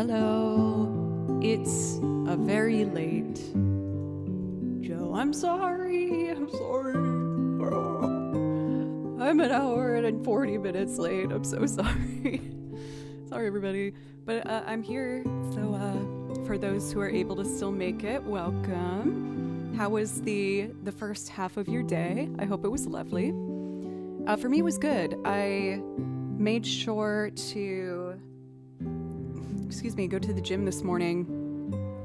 Hello. It's a very late Joe. I'm sorry. I'm an hour and 40 minutes late. I'm so sorry. Sorry, everybody. But I'm here. So for those who are able to still make it, welcome. How was the first half of your day? I hope it was lovely. For me, it was good. I made sure to go to the gym this morning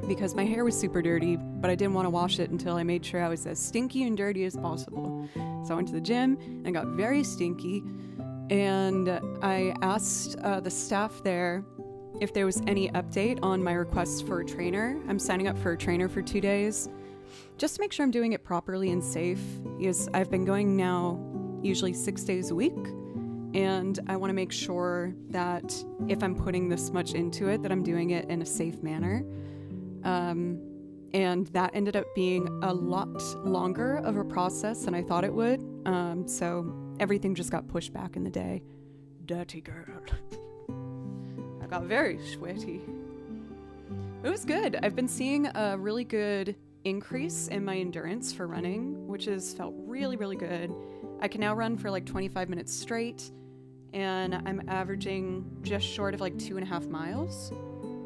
because my hair was super dirty, but I didn't want to wash it until I made sure I was as stinky and dirty as possible. So I went to the gym and got very stinky, and I asked the staff there if there was any update on my request for a trainer. I'm signing up for a trainer for 2 days just to make sure I'm doing it properly and safe, because I've been going now usually 6 days a week. And I want to make sure that if I'm putting this much into it, that I'm doing it in a safe manner. And that ended up being a lot longer of a process than I thought it would. So everything just got pushed back in the day. Dirty girl. I got very sweaty. It was good. I've been seeing a really good increase in my endurance for running, which has felt really, really good. I can now run for like 25 minutes straight, and I'm averaging just short of like 2.5 miles.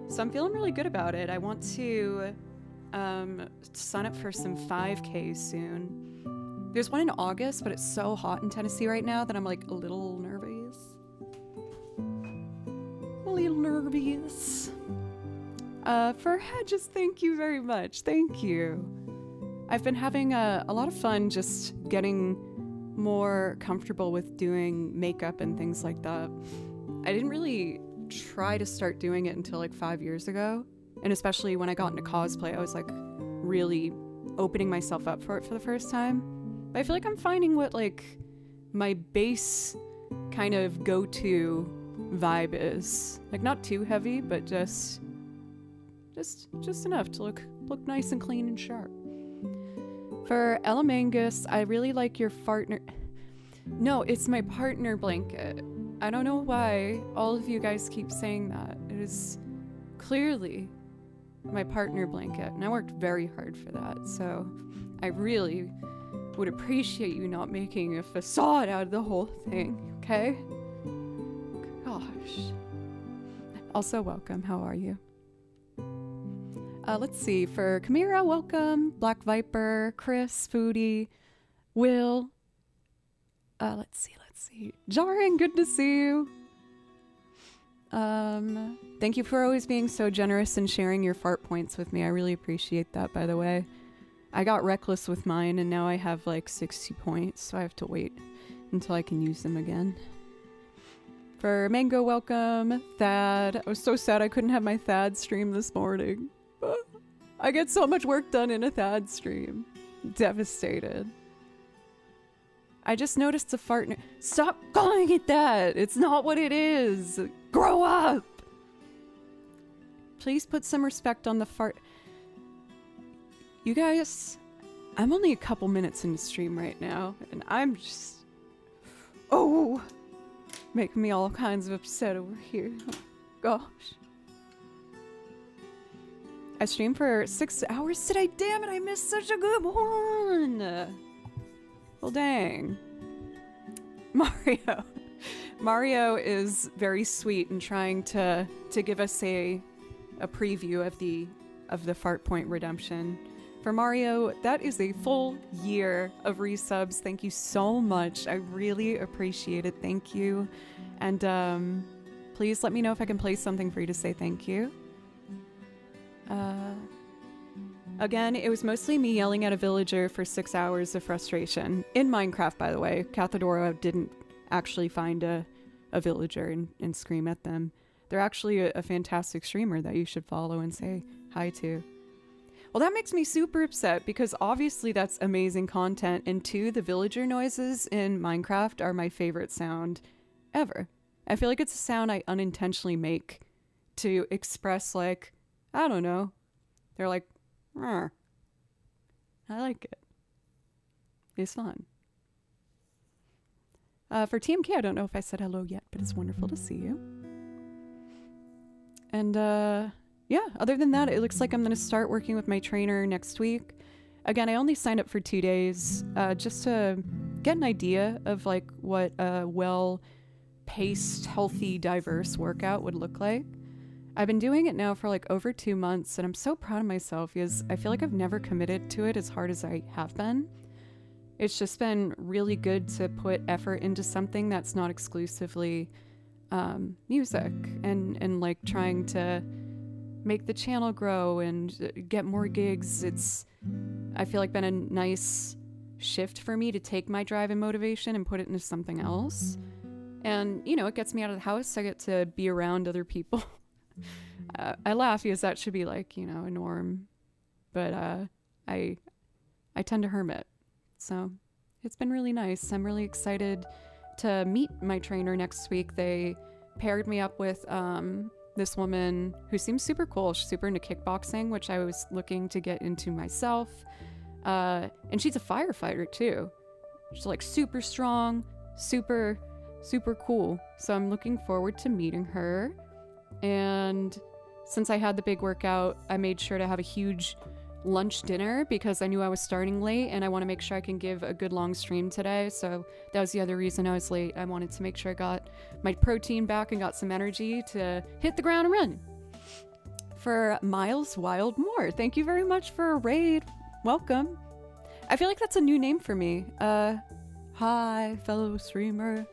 So I'm feeling really good about it. I want to sign up for some 5Ks soon. There's one in August, but it's so hot in Tennessee right now that I'm like a little nervous. For Hedges, thank you very much. Thank you. I've been having a lot of fun just getting more comfortable with doing makeup and things like that. I didn't really try to start doing it until like 5 years ago, and especially when I got into cosplay, I was like really opening myself up for it for the first time. But I feel like I'm finding what like my base kind of go-to vibe is. Like not too heavy, but just enough to look nice and clean and sharp. For Elamangus, I really like your partner. No, it's my partner blanket. I don't know why all of you guys keep saying that. It is clearly my partner blanket, and I worked very hard for that. So I really would appreciate you not making a facade out of the whole thing, okay? Gosh. Also, welcome. How are you? Let's see, for Kamira, welcome. Black Viper, Chris, Foodie, Will. Let's see. Jarring, good to see you. Thank you for always being so generous and sharing your fart points with me. I really appreciate that, by the way. I got reckless with mine, and now I have like 60 points, so I have to wait until I can use them again. For Mango, welcome. Thad, I was so sad I couldn't have my Thad stream this morning. I get so much work done in a Thad stream. Devastated. I just noticed a fart. Stop calling it that! It's not what it is! Grow up! Please put some respect on the fart. You guys, I'm only a couple minutes into stream right now, and I'm just... Oh! Making me all kinds of upset over here. Oh, gosh. I streamed for 6 hours today. Damn it, I missed such a good one. Well, dang. Mario is very sweet and trying to give us a preview of the fart point redemption. For Mario, that is a full year of resubs. Thank you so much. I really appreciate it. Thank you. And please let me know if I can play something for you to say thank you. Again, it was mostly me yelling at a villager for 6 hours of frustration. In Minecraft, by the way. Cathedora didn't actually find a villager and scream at them. They're actually a fantastic streamer that you should follow and say hi to. Well, that makes me super upset because obviously that's amazing content, and two, the villager noises in Minecraft are my favorite sound ever. I feel like it's a sound I unintentionally make to express, like, I don't know. They're like, "Rrr." I like it. It's fun. For TMK, I don't know if I said hello yet, but it's wonderful to see you. And yeah, other than that, it looks like I'm going to start working with my trainer next week. Again, I only signed up for 2 days just to get an idea of like what a well-paced, healthy, diverse workout would look like. I've been doing it now for like over 2 months, and I'm so proud of myself because I feel like I've never committed to it as hard as I have been. It's just been really good to put effort into something that's not exclusively music and like trying to make the channel grow and get more gigs. It's, I feel like, been a nice shift for me to take my drive and motivation and put it into something else. And, you know, it gets me out of the house. I get to be around other people. I laugh because that should be like, you know, a norm. But I tend to hermit. So it's been really nice. I'm really excited to meet my trainer next week. They paired me up with this woman who seems super cool. She's super into kickboxing, which I was looking to get into myself. And she's a firefighter too. She's like super strong, super cool. So I'm looking forward to meeting her. And since I had the big workout, I made sure to have a huge lunch dinner because I knew I was starting late and I want to make sure I can give a good long stream today. So that was the other reason I was late. I wanted to make sure I got my protein back and got some energy to hit the ground and run. For Miles Wildmore, thank you very much for a raid. Welcome. I feel like that's a new name for me. Hi, fellow streamer.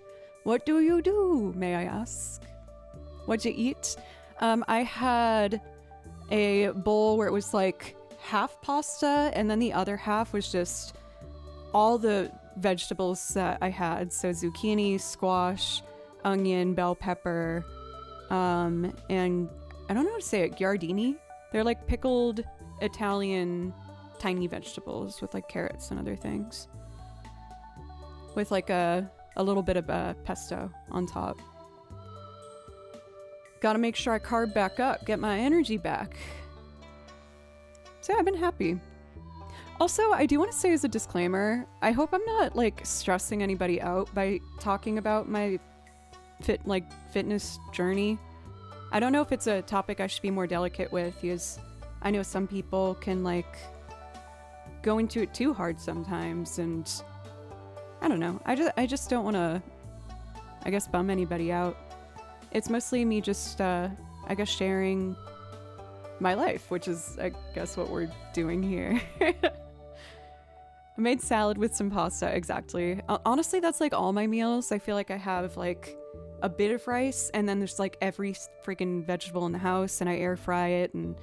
What do you do, may I ask? What'd you eat? I had a bowl where it was like half pasta and then the other half was just all the vegetables that I had. So zucchini, squash, onion, bell pepper, and I don't know how to say it, giardini. They're like pickled Italian tiny vegetables with like carrots and other things. With like a little bit of pesto on top. Gotta make sure I carb back up, get my energy back. So yeah, I've been happy. Also, I do want to say as a disclaimer, I hope I'm not like stressing anybody out by talking about my fitness journey. I don't know if it's a topic I should be more delicate with, because I know some people can like go into it too hard sometimes, and I don't know. I just don't want to, I guess, bum anybody out. It's mostly me just, I guess, sharing my life, which is, I guess, what we're doing here. I made salad with some pasta, exactly. Honestly, that's like all my meals. I feel like I have like a bit of rice, and then there's like every freaking vegetable in the house, and I air fry it and,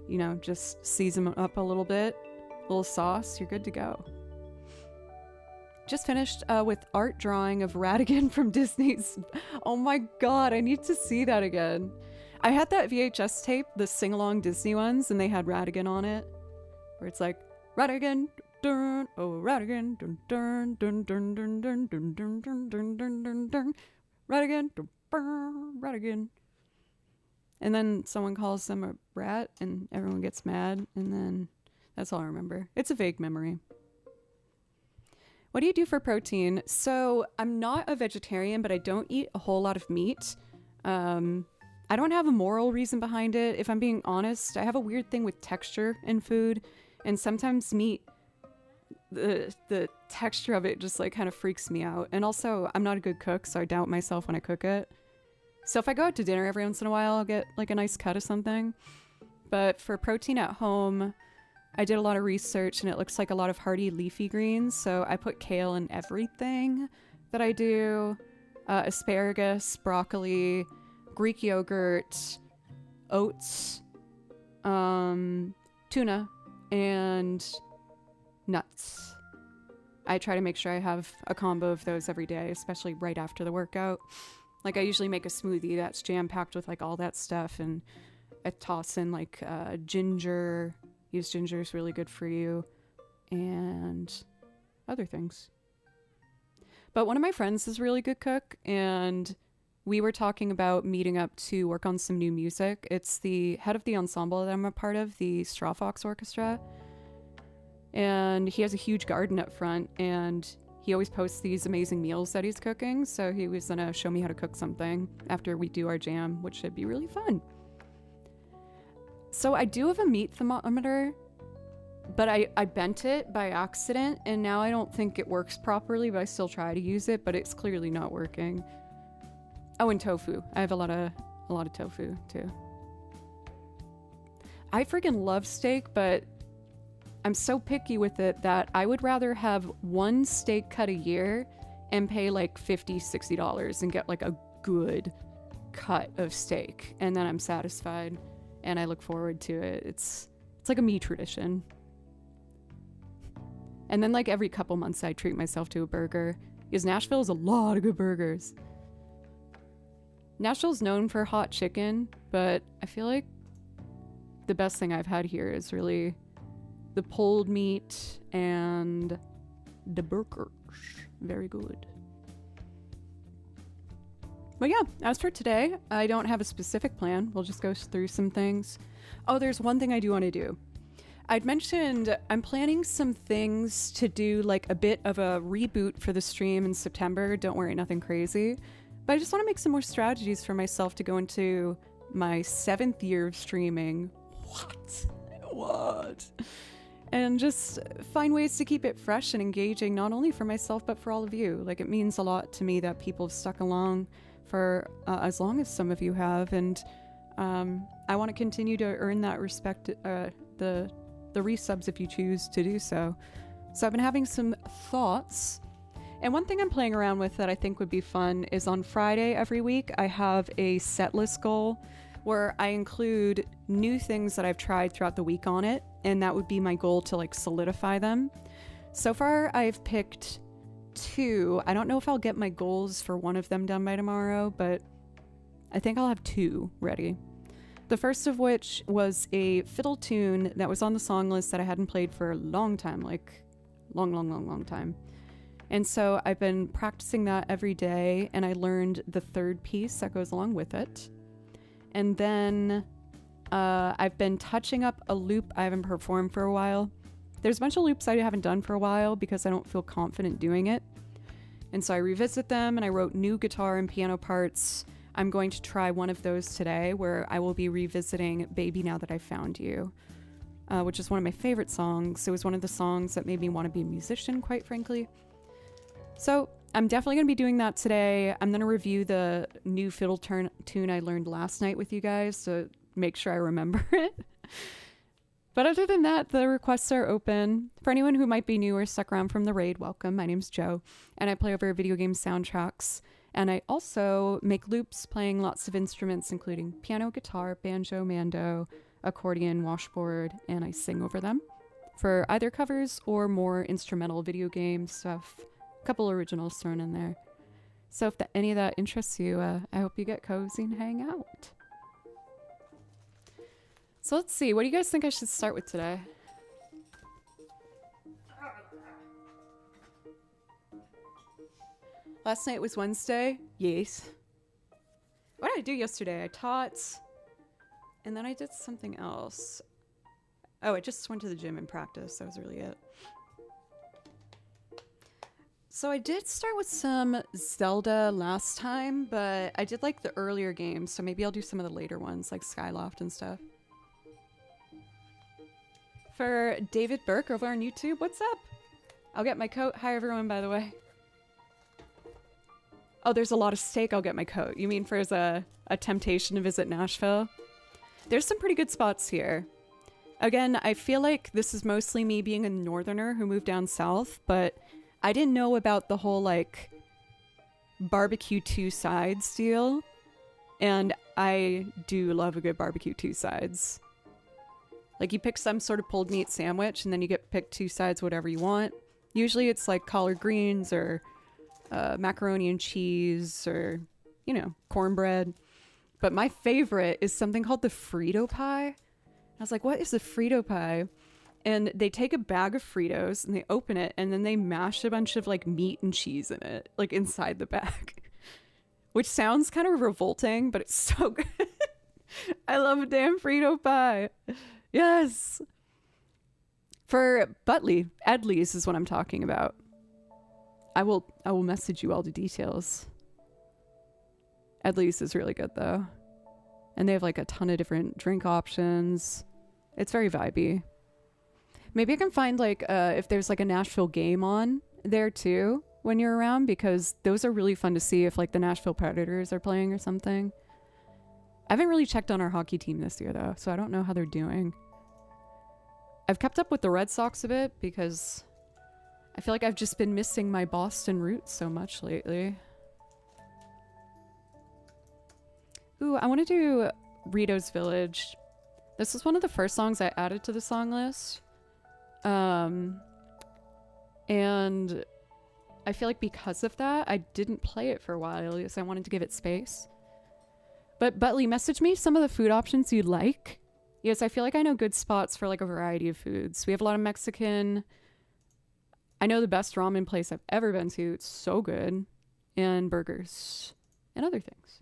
you know, just season them up a little bit. A little sauce, you're good to go. Just finished with art drawing of Ratigan from Disney's. Oh my god, I need to see that again. I had that VHS tape, the sing-along Disney ones, and they had Ratigan on it. Where it's like, Ratigan, dun, oh Ratigan, dun dun dun dun dun dun dun dun dun dun dun dun dun, Ratigan, dun, brr, Ratigan. And then someone calls them a rat, and everyone gets mad, and then that's all I remember. It's a vague memory. What do you do for protein? So I'm not a vegetarian, but I don't eat a whole lot of meat. I don't have a moral reason behind it. If I'm being honest, I have a weird thing with texture in food, and sometimes meat, the texture of it just like kind of freaks me out. And also, I'm not a good cook, so I doubt myself when I cook it. So if I go out to dinner every once in a while, I'll get like a nice cut of something. But for protein at home, I did a lot of research, and it looks like a lot of hearty leafy greens. So I put kale in everything that I do. Asparagus, broccoli, Greek yogurt, oats, tuna, and nuts. I try to make sure I have a combo of those every day, especially right after the workout. Like I usually make a smoothie that's jam-packed with like all that stuff, and I toss in like ginger. Use ginger is really good for you, and other things. But one of my friends is a really good cook, and we were talking about meeting up to work on some new music. It's the head of the ensemble that I'm a part of, the Straw Fox Orchestra. And he has a huge garden up front, and he always posts these amazing meals that he's cooking. So he was gonna show me how to cook something after we do our jam, which should be really fun. So I do have a meat thermometer, but I bent it by accident, and now I don't think it works properly, but I still try to use it, but it's clearly not working. Oh, and tofu. I have a lot of tofu too. I freaking love steak, but I'm so picky with it that I would rather have one steak cut a year and pay like $50, $60 and get like a good cut of steak, and then I'm satisfied and I look forward to it. It's like a me tradition. And then like every couple months I treat myself to a burger, because Nashville has a lot of good burgers. Nashville's known for hot chicken, but I feel like the best thing I've had here is really the pulled meat and the burgers. Very good. But yeah, as for today, I don't have a specific plan. We'll just go through some things. Oh, there's one thing I do want to do. I'd mentioned I'm planning some things to do, like a bit of a reboot for the stream in September. Don't worry, nothing crazy. But I just want to make some more strategies for myself to go into my 7th year of streaming. What? And just find ways to keep it fresh and engaging, not only for myself, but for all of you. Like, it means a lot to me that people have stuck along for as long as some of you have. And I want to continue to earn that respect, the resubs if you choose to do so. So I've been having some thoughts. And one thing I'm playing around with that I think would be fun is on Friday every week, I have a set list goal where I include new things that I've tried throughout the week on it. And that would be my goal to like solidify them. So far, I've picked 2. I don't know if I'll get my goals for one of them done by tomorrow, but I think I'll have 2 ready. The first of which was a fiddle tune that was on the song list that I hadn't played for a long time, like long time. And so I've been practicing that every day, and I learned the 3rd piece that goes along with it. And then I've been touching up a loop I haven't performed for a while. There's a bunch of loops I haven't done for a while because I don't feel confident doing it. And so I revisit them, and I wrote new guitar and piano parts. I'm going to try one of those today, where I will be revisiting Baby Now That I Found You, which is one of my favorite songs. It was one of the songs that made me want to be a musician, quite frankly. So I'm definitely going to be doing that today. I'm going to review the new fiddle tune I learned last night with you guys to make sure I remember it. But other than that, the requests are open. For anyone who might be new or stuck around from the raid, welcome. My name's Joe, and I play over video game soundtracks. And I also make loops playing lots of instruments, including piano, guitar, banjo, mando, accordion, washboard, and I sing over them for either covers or more instrumental video game stuff. A couple originals thrown in there. So if any of that interests you, I hope you get cozy and hang out. So let's see, what do you guys think I should start with today? Last night was Wednesday. Yes. What did I do yesterday? I taught, and then I did something else. Oh, I just went to the gym and practiced. That was really it. So I did start with some Zelda last time, but I did like the earlier games, so maybe I'll do some of the later ones, like Skyloft and stuff. For David Burke over on YouTube, what's up? I'll get my coat. Hi everyone, by the way. Oh, there's a lot of steak. I'll get my coat. You mean for as a temptation to visit Nashville? There's some pretty good spots here. Again, I feel like this is mostly me being a northerner who moved down south, but I didn't know about the whole like barbecue 2 sides deal. And I do love a good barbecue 2 sides. Like you pick some sort of pulled meat sandwich and then you get picked 2 sides, whatever you want. Usually it's like collard greens or macaroni and cheese or, you know, cornbread. But my favorite is something called the Frito pie. I was like, what is a Frito pie? And they take a bag of Fritos and they open it and then they mash a bunch of like meat and cheese in it, like inside the bag. Which sounds kind of revolting, but it's so good. I love a damn Frito pie. Yes. For Butley, Edley's is what I'm talking about. I will message you all the details. Edley's is really good though. And they have like a ton of different drink options. It's very vibey. Maybe I can find like if there's like a Nashville game on there too when you're around, because those are really fun to see if like the Nashville Predators are playing or something. I haven't really checked on our hockey team this year though, so I don't know how they're doing. I've kept up with the Red Sox a bit because I feel like I've just been missing my Boston roots so much lately. Ooh, I want to do Rito's Village. This was one of the first songs I added to the song list. And I feel like because of that, I didn't play it for a while because I wanted to give it space. But Butley, message me some of the food options you'd like. Yes, I feel like I know good spots for like a variety of foods. We have a lot of Mexican. I know the best ramen place I've ever been to. It's so good. And burgers and other things.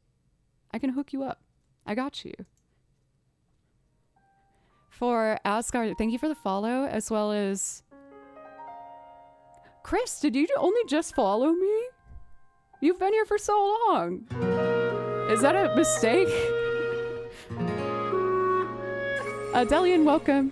I can hook you up. I got you. For Asgard, thank you for the follow, as well as... Chris, did you only just follow me? You've been here for so long. Is that a mistake? Delian, welcome.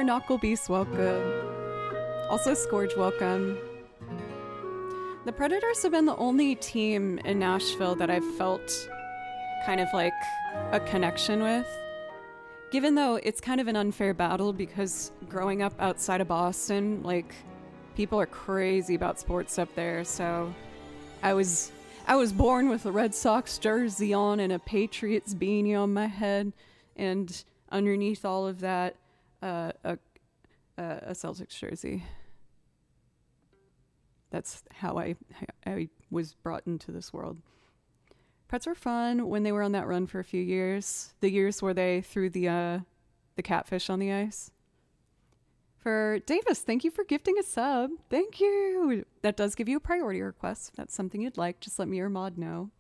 Knuckle Beast, welcome. Also Scourge, welcome. The Predators have been the only team in Nashville that I've felt kind of like a connection with. Given though it's kind of an unfair battle because growing up outside of Boston, like, people are crazy about sports up there, so I was born with a Red Sox jersey on and a Patriots beanie on my head, and underneath all of that, a Celtics jersey. That's how I was brought into this world. Pets were fun when they were on that run for a few years. The years where they threw the catfish on the ice. For Davis, thank you for gifting a sub. Thank you. That does give you a priority request. If that's something you'd like, just let me or Maud know.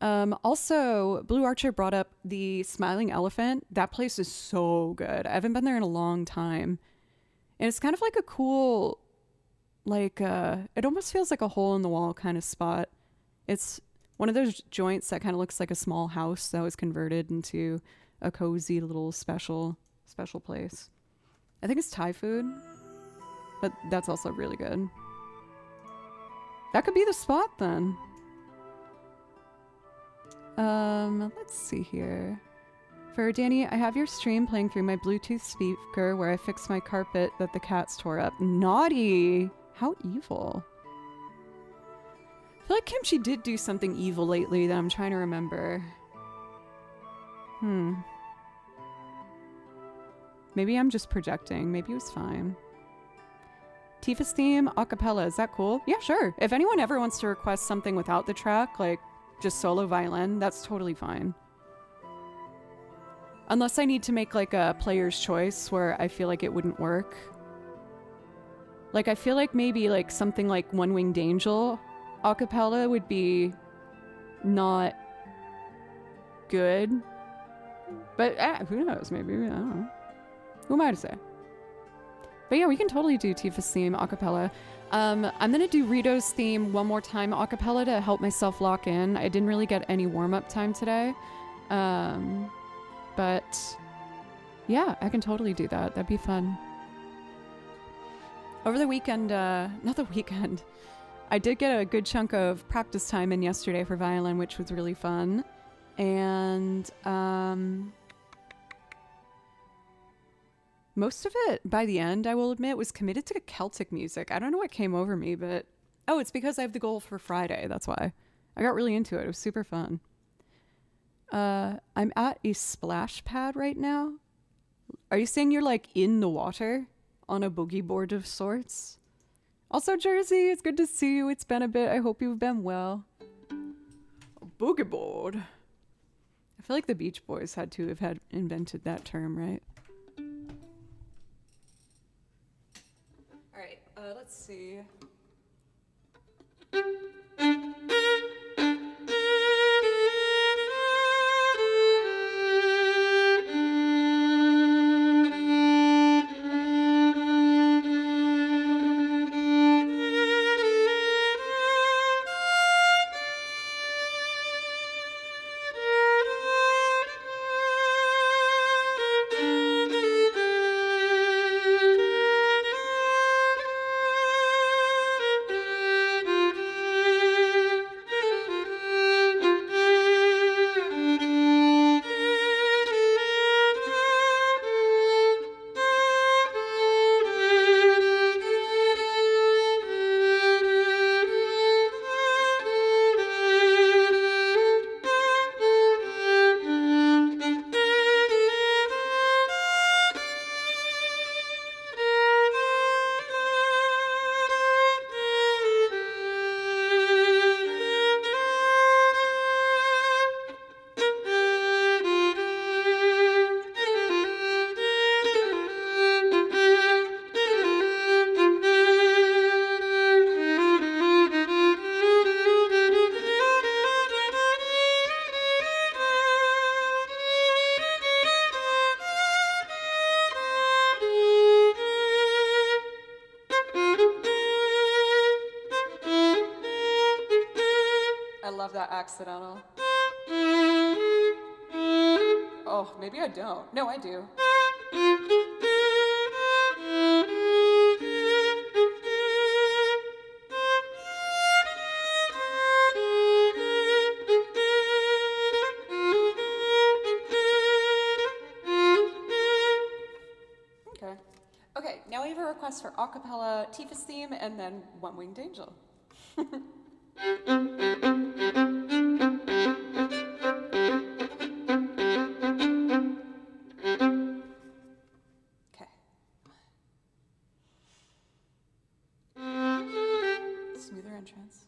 Also, Blue Archer brought up the Smiling Elephant. That place is so good. I haven't been there in a long time. And it's kind of like a cool, like, it almost feels like a hole in the wall kind of spot. It's one of those joints that kind of looks like a small house that was converted into a cozy little special place. I think it's Thai food, but that's also really good. That could be the spot then. Let's see here. For Danny, I have your stream playing through my Bluetooth speaker where I fixed my carpet that the cats tore up. Naughty! How evil. I feel like Kimchi did do something evil lately that I'm trying to remember. Maybe I'm just projecting. Maybe it was fine. Tifa's theme, acapella, is that cool? Yeah, sure. If anyone ever wants to request something without the track, like just solo violin, that's totally fine. Unless I need to make like a player's choice where I feel like it wouldn't work. Like I feel like maybe like something like One Winged Angel acapella would be not good. But who knows, maybe, I don't know. Who am I to say? But yeah, we can totally do Tifa's theme acapella. I'm gonna do Rito's theme one more time acapella to help myself lock in. I didn't really get any warm-up time today. But yeah, I can totally do that. That'd be fun. Over the weekend, not the weekend, I did get a good chunk of practice time in yesterday for violin, which was really fun. And most of it, by the end, I will admit, was committed to Celtic music. I don't know what came over me, but... Oh, it's because I have the goal for Friday. That's why. I got really into it. It was super fun. I'm at a splash pad right now. Are you saying you're, like, in the water? On a boogie board of sorts? Also, Jersey, it's good to see you. It's been a bit. I hope you've been well. A boogie board. I feel like the Beach Boys had to have invented that term, right? Alright, let's see. Accidental. Oh, maybe I don't. No, I do. Okay. Okay, now we have a request for acapella Tifa's theme and then One Winged Angel. Smoother entrance.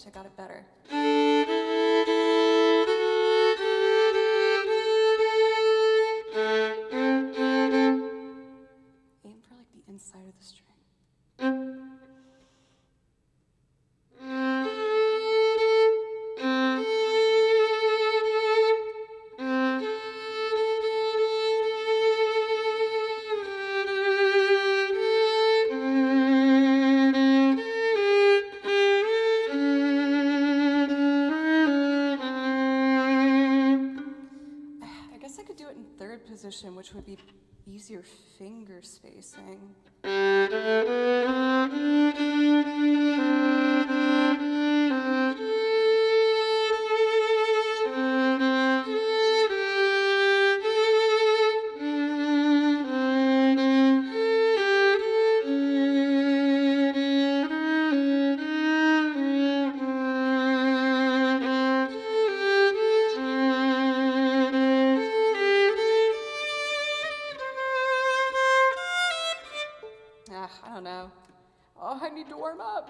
wish I got it better. Aim for like the inside of the string. Position, which would be easier finger spacing. I don't know. Oh, I need to warm up.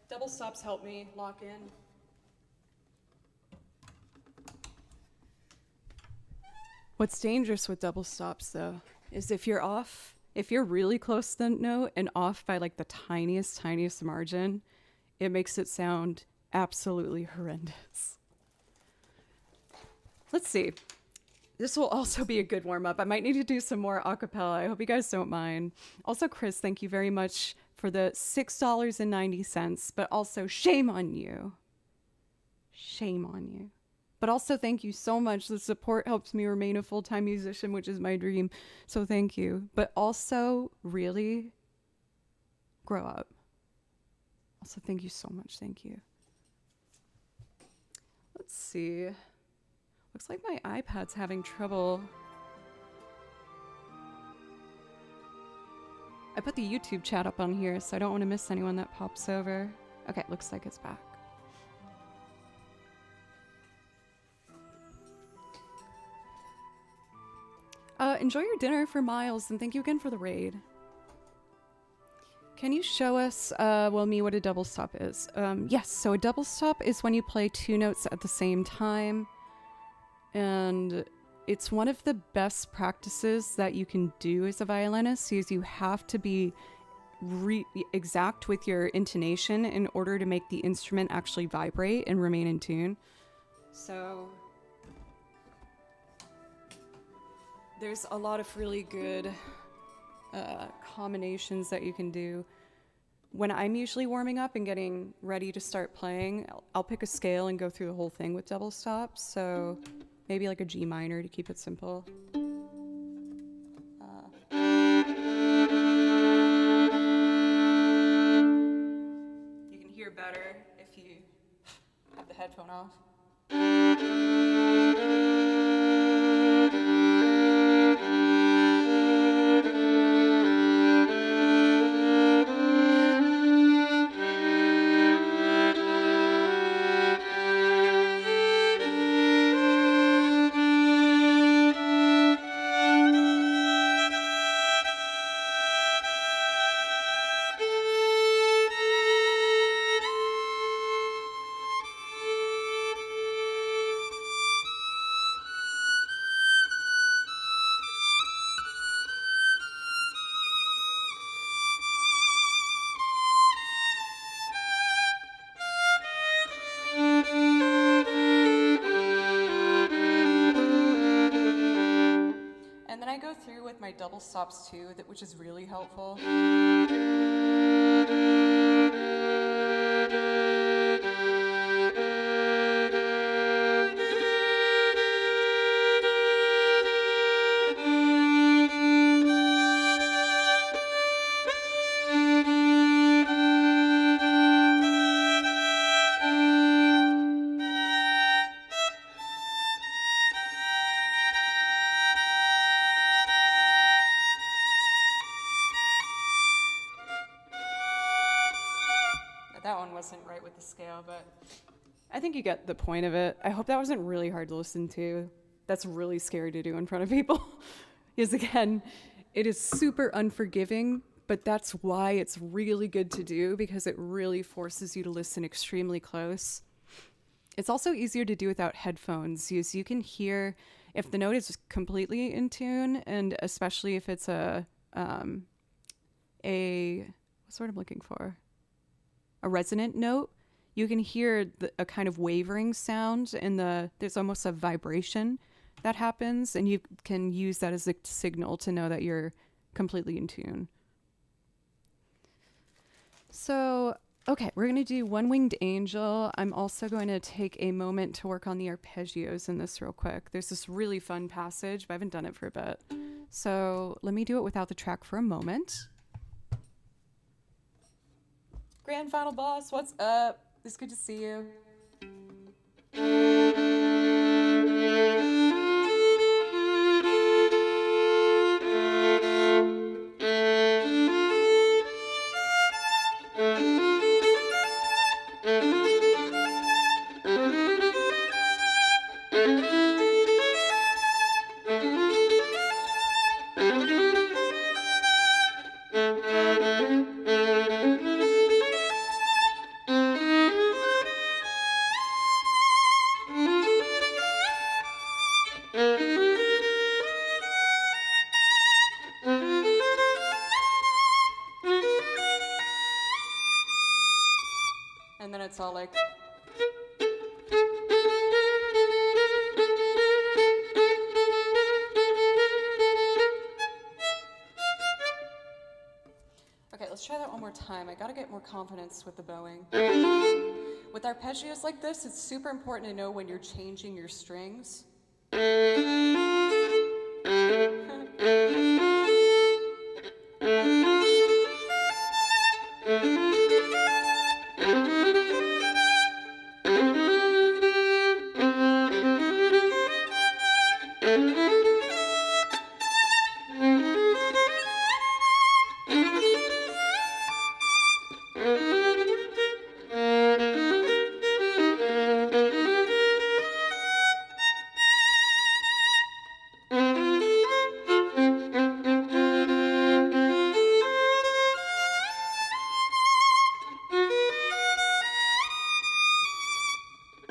Double stops help me lock in. What's dangerous with double stops, though, is if you're off, if you're really close to the note and off by like the tiniest margin, it makes it sound absolutely horrendous. Let's see. This will also be a good warm-up. I might need to do some more a cappella. I hope you guys don't mind. Also, Chris, thank you very much for the $6.90, but also shame on you. Shame on you. But also thank you so much. The support helps me remain a full-time musician, which is my dream. So thank you. But also, really, grow up. Also, thank you so much. Thank you. Let's see. Looks like my iPad's having trouble. I put the YouTube chat up on here, so I don't want to miss anyone that pops over. Okay, looks like it's back. Enjoy your dinner for Miles, and thank you again for the raid. Can you show us, well, me, what a double stop is? Yes, so a double stop is when you play two notes at the same time. And it's one of the best practices that you can do as a violinist, is you have to be exact with your intonation in order to make the instrument actually vibrate and remain in tune. So there's a lot of really good combinations that you can do. When I'm usually warming up and getting ready to start playing, I'll pick a scale and go through the whole thing with double stops. So maybe like a G minor to keep it simple. You can hear better if you have the headphone off. My double stops too, which is really helpful. that one wasn't right with the scale, but I think you get the point of it. I hope that wasn't really hard to listen to. That's really scary to do in front of people. Because again, it is super unforgiving, but that's why it's really good to do, because it really forces you to listen extremely close. It's also easier to do without headphones, because you can hear if the note is completely in tune, and especially if it's a what's the word I'm looking for? A resonant note. You can hear a kind of wavering sound, and there's almost a vibration that happens, and you can use that as a signal to know that you're completely in tune. So, okay, we're going to do One Winged Angel. I'm also going to take a moment to work on the arpeggios in this real quick. There's this really fun passage, but I haven't done it for a bit. So let me do it without the track for a moment. Grand Final Boss, what's up? It's good to see you. And then it's all like... Okay, let's try that one more time. I gotta get more confidence with the bowing. With arpeggios like this, it's super important to know when you're changing your strings.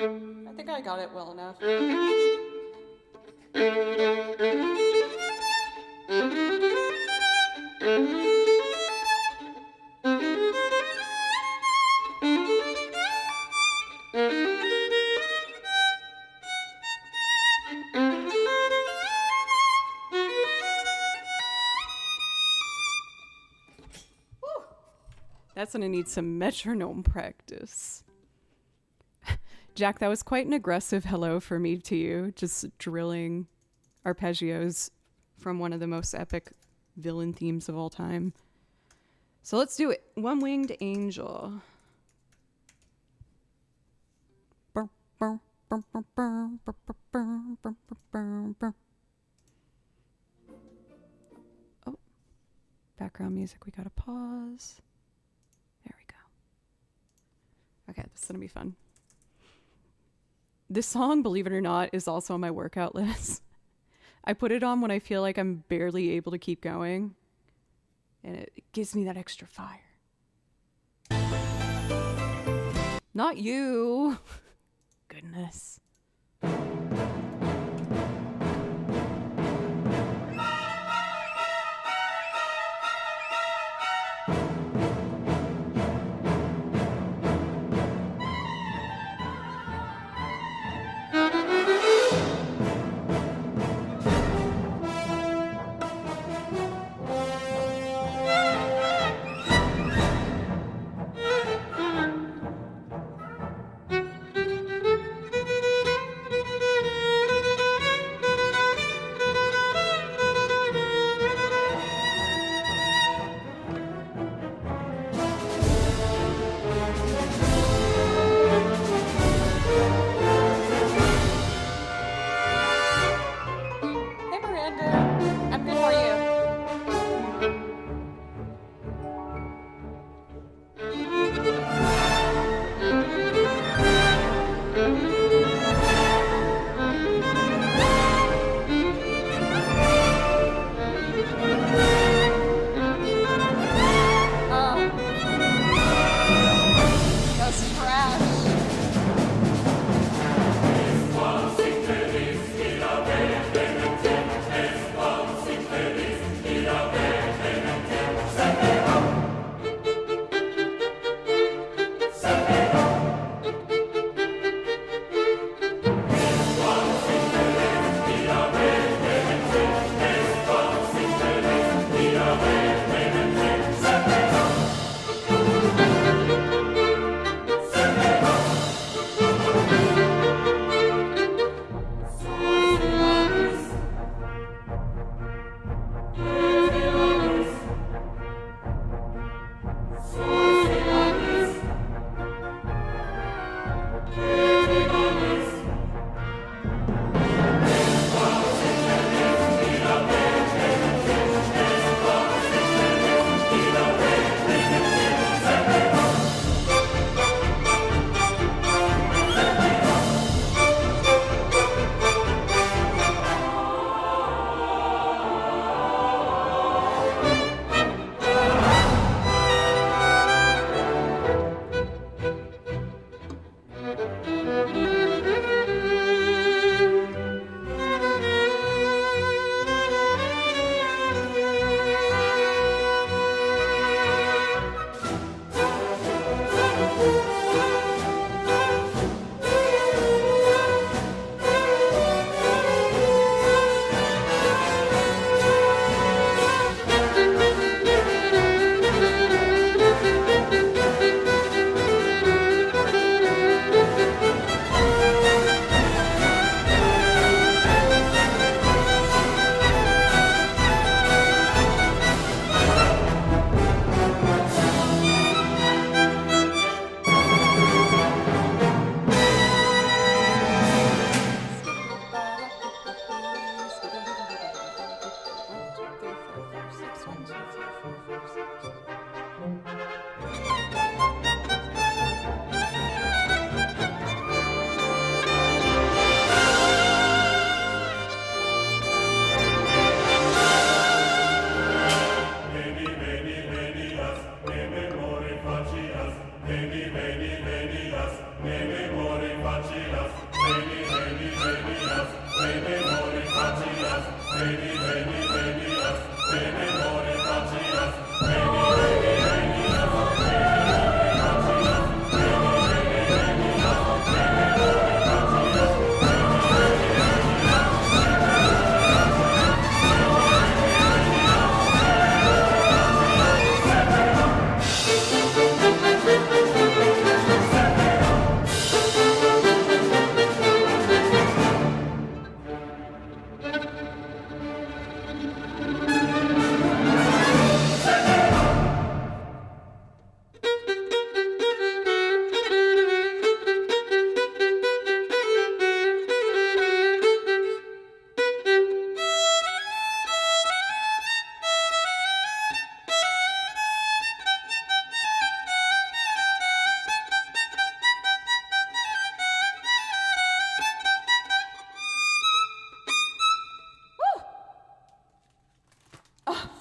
I think I got it well enough. That's gonna need some metronome practice. Jack, that was quite an aggressive hello for me to you, just drilling arpeggios from one of the most epic villain themes of all time. So let's do it. One Winged Angel. Oh, background music, we gotta pause. There we go. Okay, this is gonna be fun. This song, believe it or not, is also on my workout list. I put it on when I feel like I'm barely able to keep going, and it gives me that extra fire. Not you. Goodness.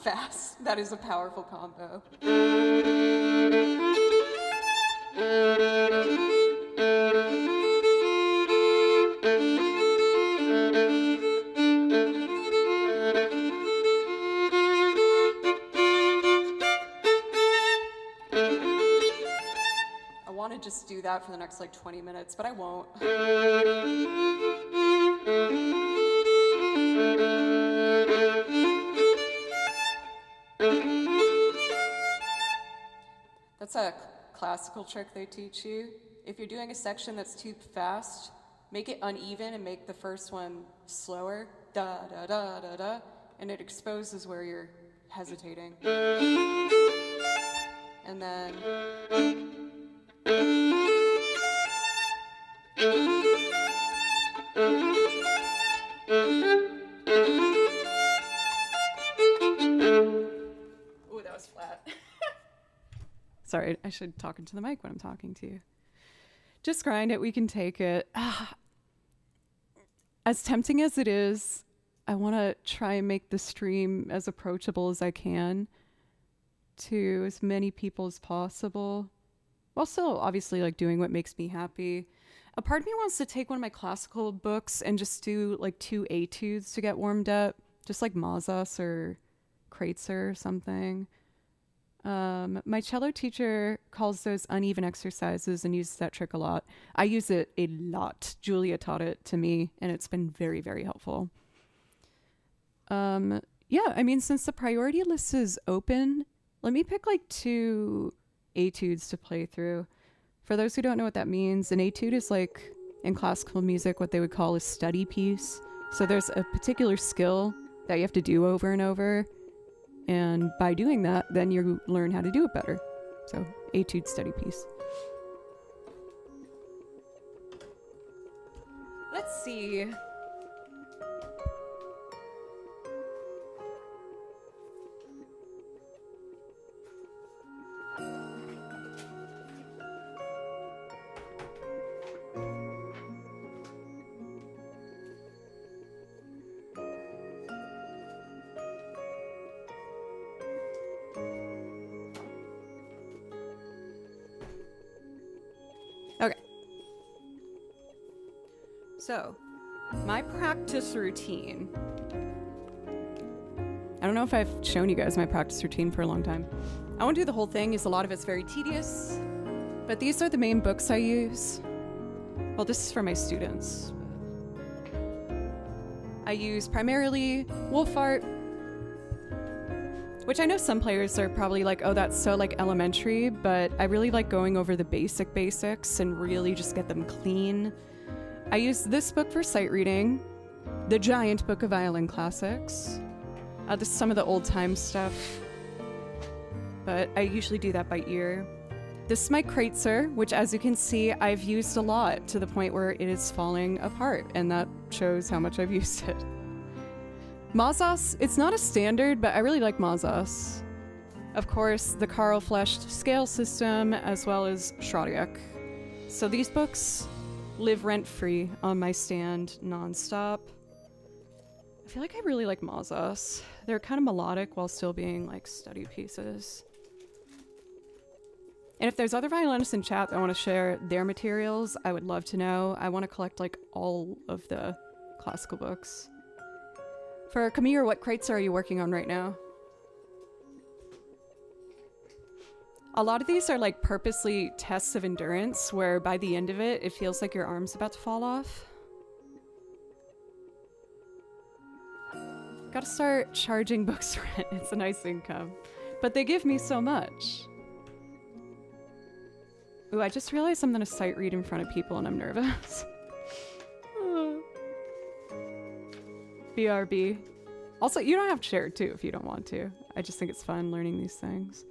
fast. That is a powerful combo. I want to just do that for the next like 20 minutes, but I won't. That's a classical trick they teach you. If you're doing a section that's too fast, make it uneven and make the first one slower. Da da da da da, and it exposes where you're hesitating. And then ooh, that was flat. Sorry, I should talk into the mic when I'm talking to you. Just grind it, we can take it. As tempting as it is, I want to try and make the stream as approachable as I can to as many people as possible, while still obviously like doing what makes me happy. A part of me wants to take one of my classical books and just do like 2 etudes to get warmed up, just like Mazas or Kreutzer or something. My cello teacher calls those uneven exercises and uses that trick a lot. I use it a lot. Julia taught it to me, and it's been very, very helpful. Yeah, I mean, since the priority list is open, let me pick like 2 etudes to play through. For those who don't know what that means, an etude is like in classical music what they would call a study piece. So there's a particular skill that you have to do over and over. And by doing that, then you learn how to do it better. So, etude study piece. Let's see. Okay. So, my practice routine. I don't know if I've shown you guys my practice routine for a long time. I won't do the whole thing because a lot of it's very tedious, but these are the main books I use. Well, this is for my students. I use primarily Wolf Art, which I know some players are probably like, oh, that's so like elementary, but I really like going over the basics and really just get them clean. I use this book for sight reading, the giant book of violin classics. This is some of the old time stuff, but I usually do that by ear. This is my Kreutzer, which as you can see, I've used a lot to the point where it is falling apart, and that shows how much I've used it. Mazas, it's not a standard, but I really like Mazas. Of course, the Karl Fleshed scale system, as well as Schrodiak. So these books live rent-free on my stand non-stop. I feel like I really like Mazas. They're kind of melodic while still being like study pieces. And if there's other violinists in chat that want to share their materials, I would love to know. I want to collect like all of the classical books. For Kamir, what Kreutzer are you working on right now? A lot of these are like purposely tests of endurance where by the end of it, it feels like your arm's about to fall off. Gotta start charging books rent. It's a nice income. But they give me so much. Ooh, I just realized I'm gonna sight read in front of people and I'm nervous. BRB. Also, you don't have to share it too if you don't want to. I just think it's fun learning these things.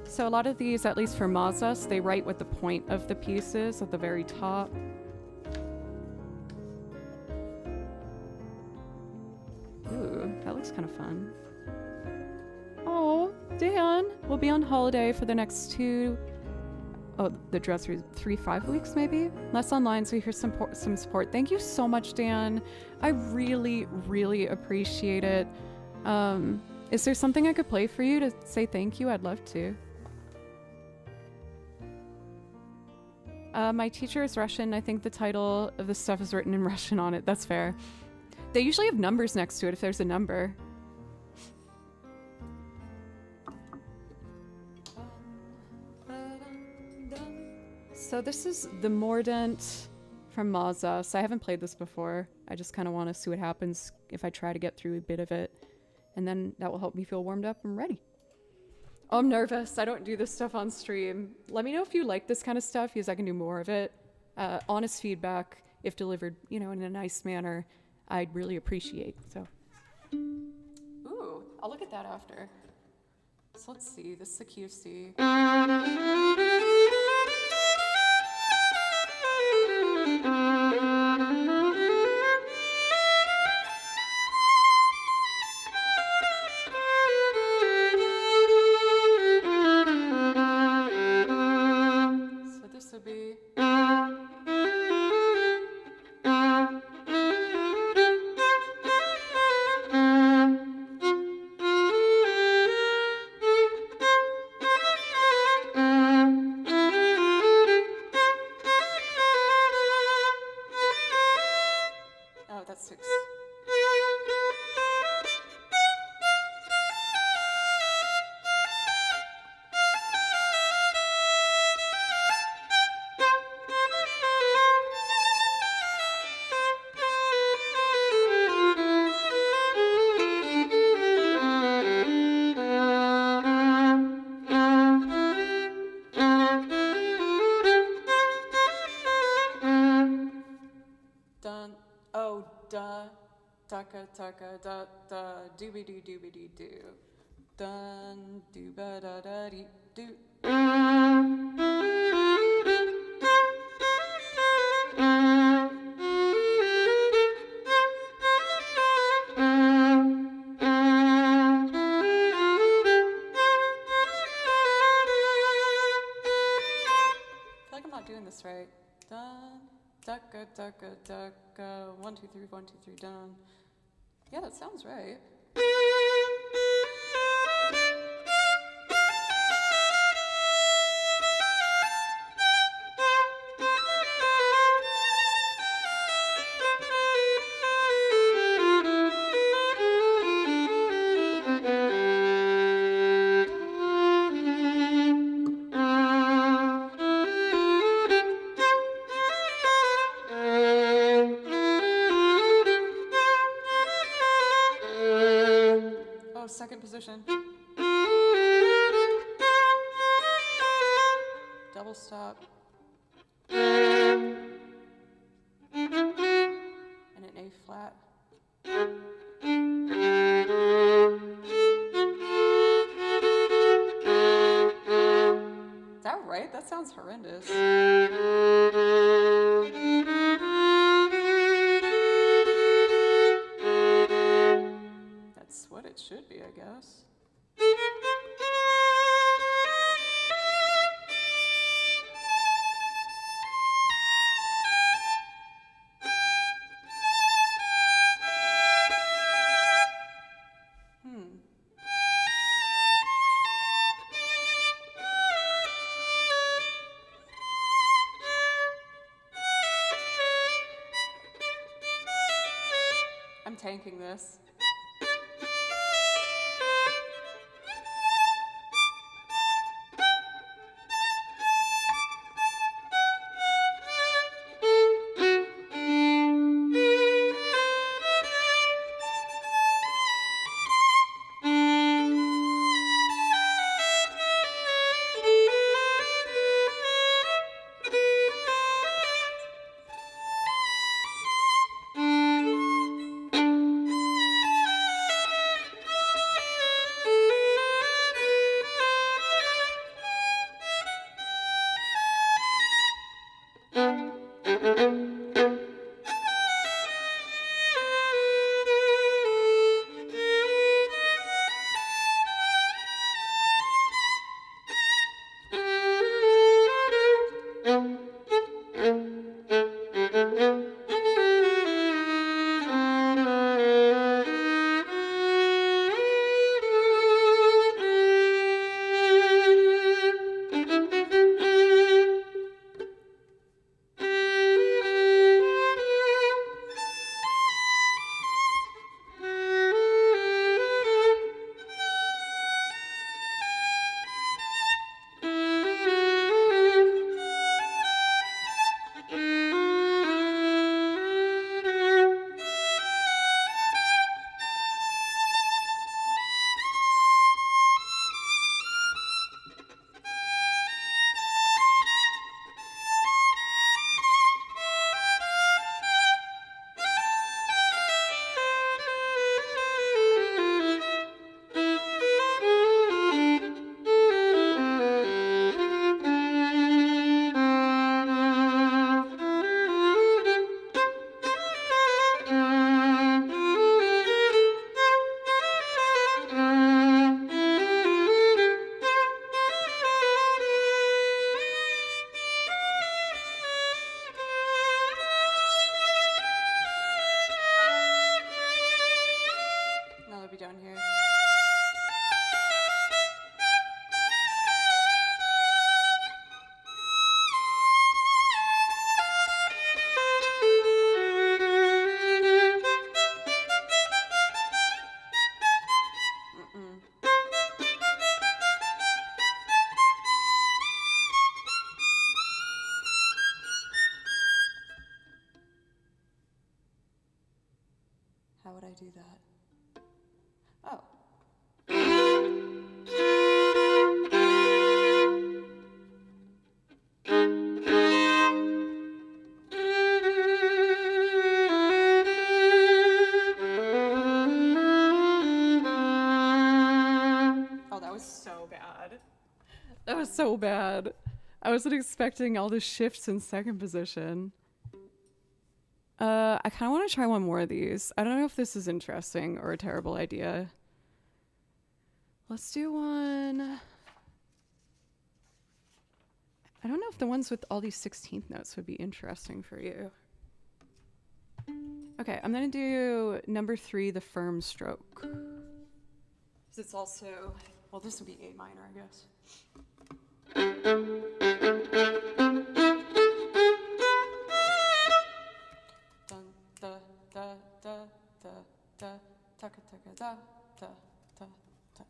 So a lot of these, at least for Mazas, they write what the point of the piece is at the very top. Ooh, that looks kind of fun. Oh, Dan, we'll be on holiday for the next 2 oh, the dress 3-5 weeks maybe. Less online, so here's some support. Thank you so much, Dan. I really, really appreciate it. Is there something I could play for you to say thank you? I'd love to. My teacher is Russian. I think the title of the stuff is written in Russian on it. That's fair. They usually have numbers next to it if there's a number. So this is the Mordant from Mazas. I haven't played this before. I just kind of want to see what happens if I try to get through a bit of it. And then that will help me feel warmed up and ready. Oh, I'm nervous. I don't do this stuff on stream. Let me know if you like this kind of stuff, because I can do more of it. Honest feedback, if delivered, you know, in a nice manner, I'd really appreciate. So, ooh, I'll look at that after. So let's see. This is the QC. Taka da da dooby doo dooby doo doo. Dun dooba da da dee doo. I feel like I'm not doing this right. Dun daka daka daka 1 2 3 1 2 3 dun. Yeah, that sounds right. Second position. Double stop. And an A flat. Is that right? That sounds horrendous. What it should be, I guess. I'm tanking this. do that? Oh. Oh, that was so bad. That was so bad. I wasn't expecting all the shifts in second position. I kind of want to try one more of these. I don't know if this is interesting or a terrible idea. Let's do one. I don't know if the ones with all these 16th notes would be interesting for you. Okay, I'm gonna do number 3, the firm stroke. 'Cause it's also, well, this would be A minor, I guess. Dun, da, da, da, da, da, taka, taka, da, da, da, da.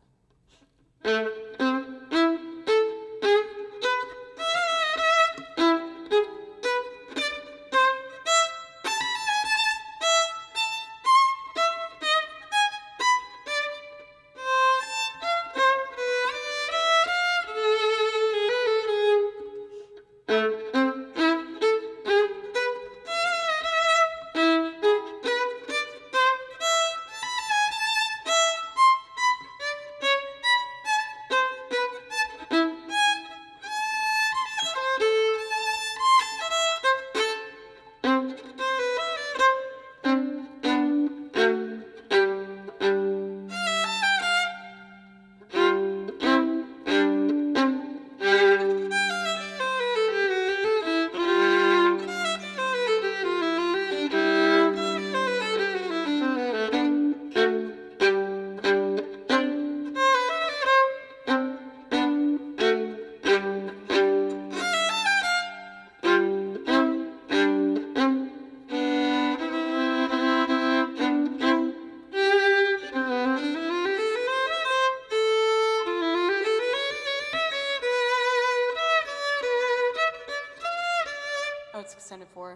Oh, it's extended 4.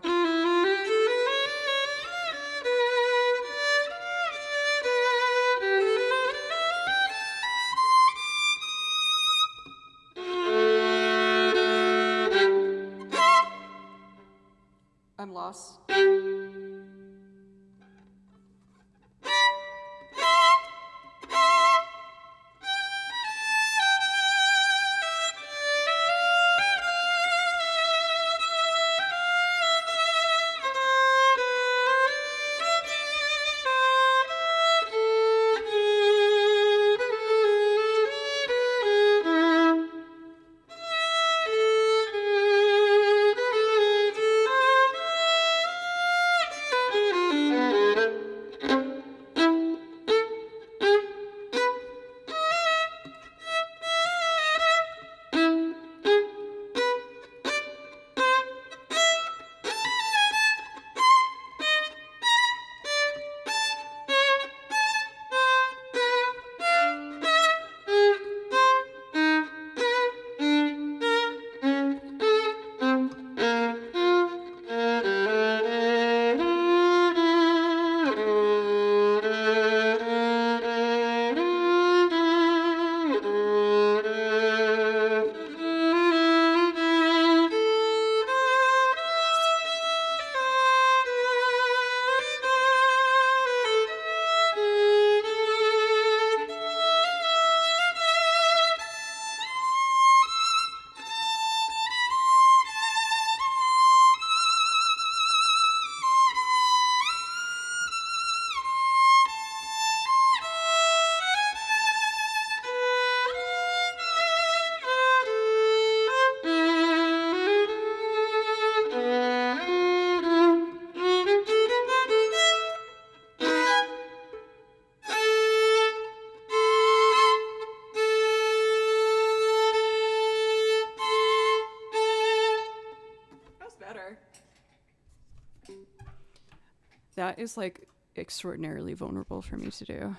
I'm lost. That is like extraordinarily vulnerable for me to do.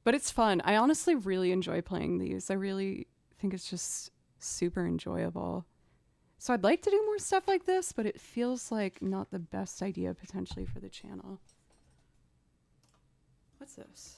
But it's fun. I honestly really enjoy playing these. I really think it's just super enjoyable. So I'd like to do more stuff like this, but it feels like not the best idea potentially for the channel. What's this?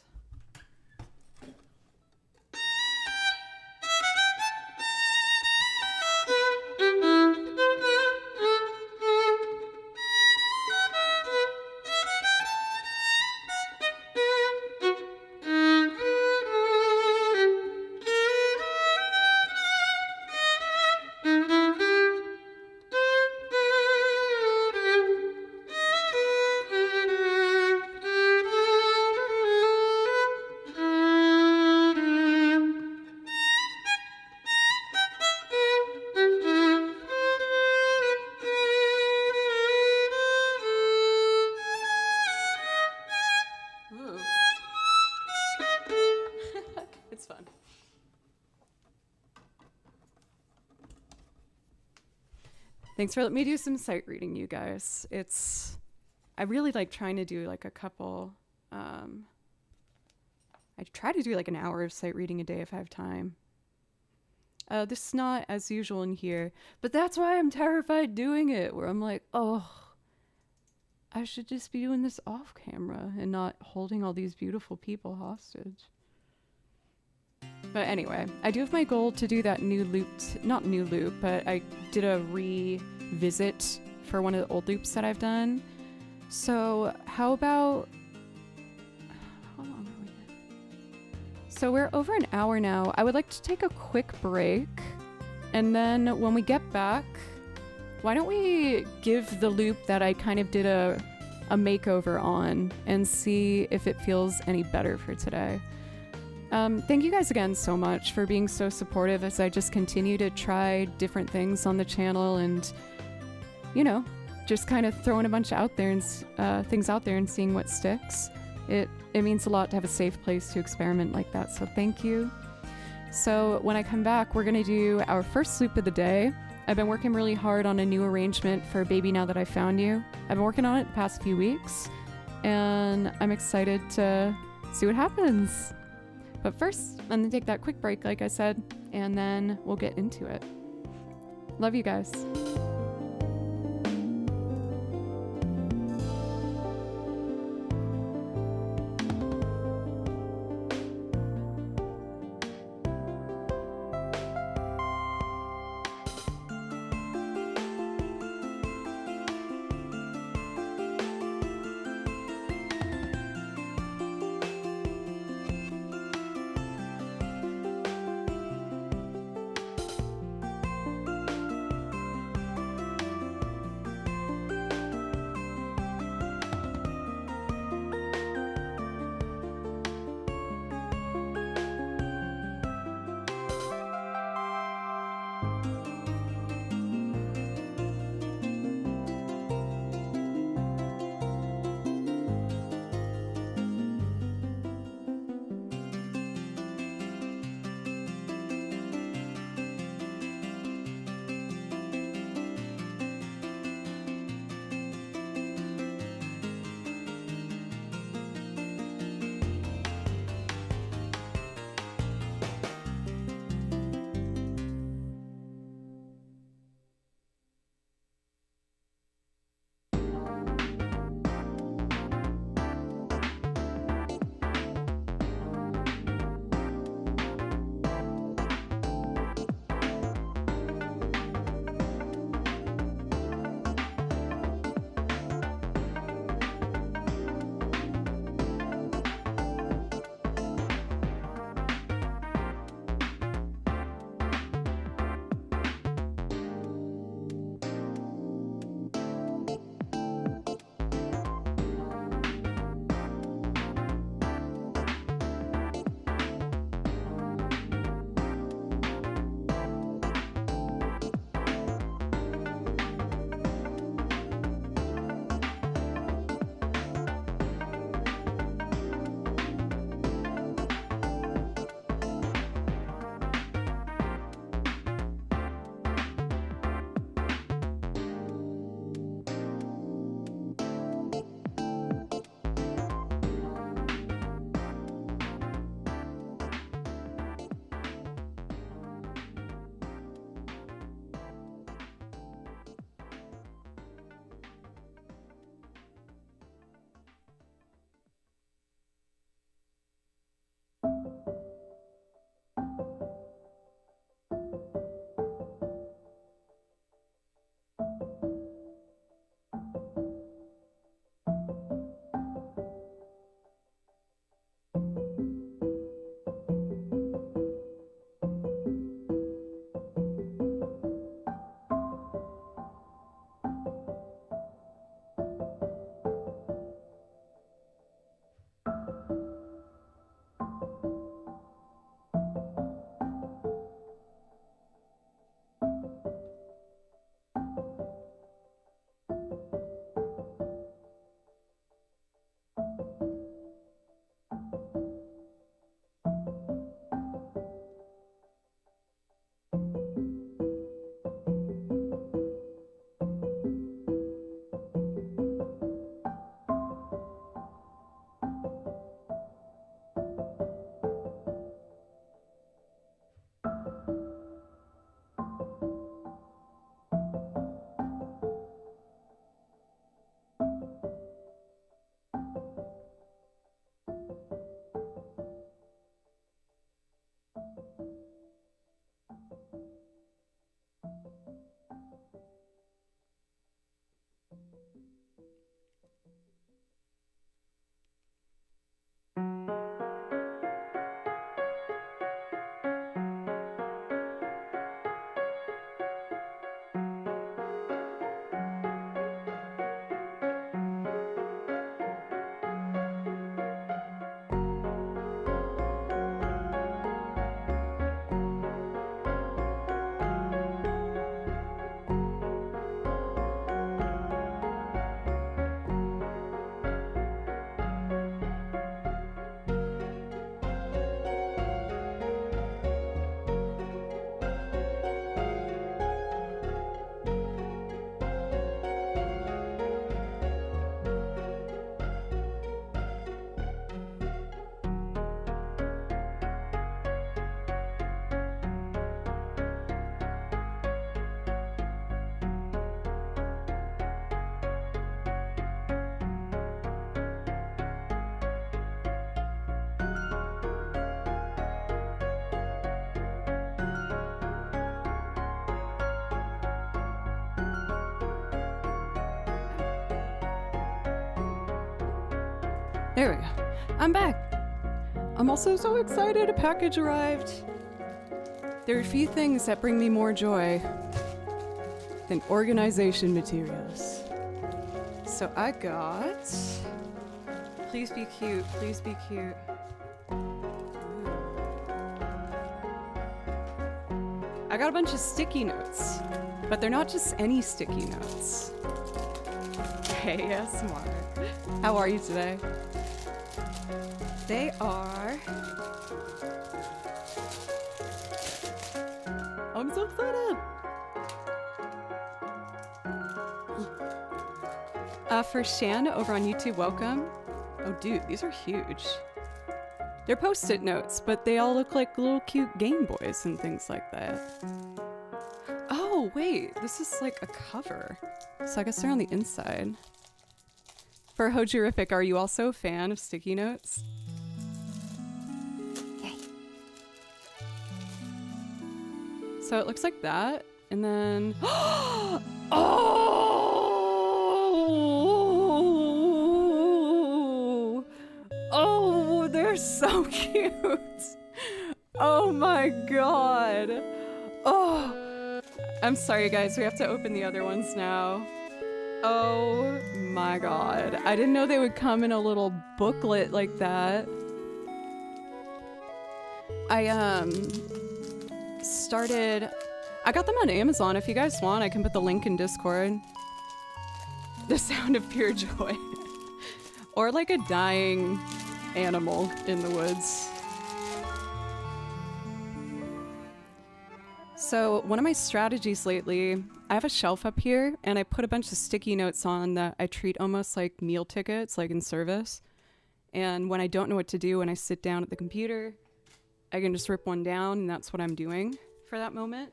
Ooh. It's fun. Thanks for letting me do some sight reading, you guys. I really like trying to do like a couple, I try to do like an hour of sight reading a day if I have time. This is not as usual in here, but that's why I'm terrified doing it, where I'm like, oh, I should just be doing this off camera and not holding all these beautiful people hostage. But anyway, I do have my goal to do that new loop, not new loop, but I did a revisit for one of the old loops that I've done. So how about, how long are we at? So we're over an hour now. I would like to take a quick break, and then when we get back, why don't we give the loop that I kind of did a makeover on and see if it feels any better for today. Thank you guys again so much for being so supportive as I just continue to try different things on the channel and, you know, just kind of throwing a bunch out there and things out there and seeing what sticks. It means a lot to have a safe place to experiment like that, so thank you. So when I come back, we're gonna do our first loop of the day. I've been working really hard on a new arrangement for Baby Now That I Found You. I've been working on it the past few weeks, and I'm excited to see what happens. But first, I'm gonna take that quick break, like I said, and then we'll get into it. Love you guys. There we go. I'm back. I'm also so excited a package arrived. There are a few things that bring me more joy than organization materials. So I got... Please be cute, please be cute. I got a bunch of sticky notes, but they're not just any sticky notes. ASMR. How are you today? They are... I'm so excited! For Shan over on YouTube, welcome. Oh dude, these are huge. They're post-it notes, but they all look like little cute Game Boys and things like that. Oh wait, this is like a cover. So I guess they're on the inside. For Hojirific, are you also a fan of sticky notes? Yay. So it looks like that, and then... Oh, they're so cute. Oh my god. Oh, I'm sorry guys, we have to open the other ones now. Oh my god. I didn't know they would come in a little booklet like that. I got them on Amazon. If you guys want, I can put the link in Discord. The sound of pure joy. Or like a dying animal in the woods. So one of my strategies lately, I have a shelf up here and I put a bunch of sticky notes on that I treat almost like meal tickets, like in service. And when I don't know what to do, when I sit down at the computer, I can just rip one down and that's what I'm doing for that moment.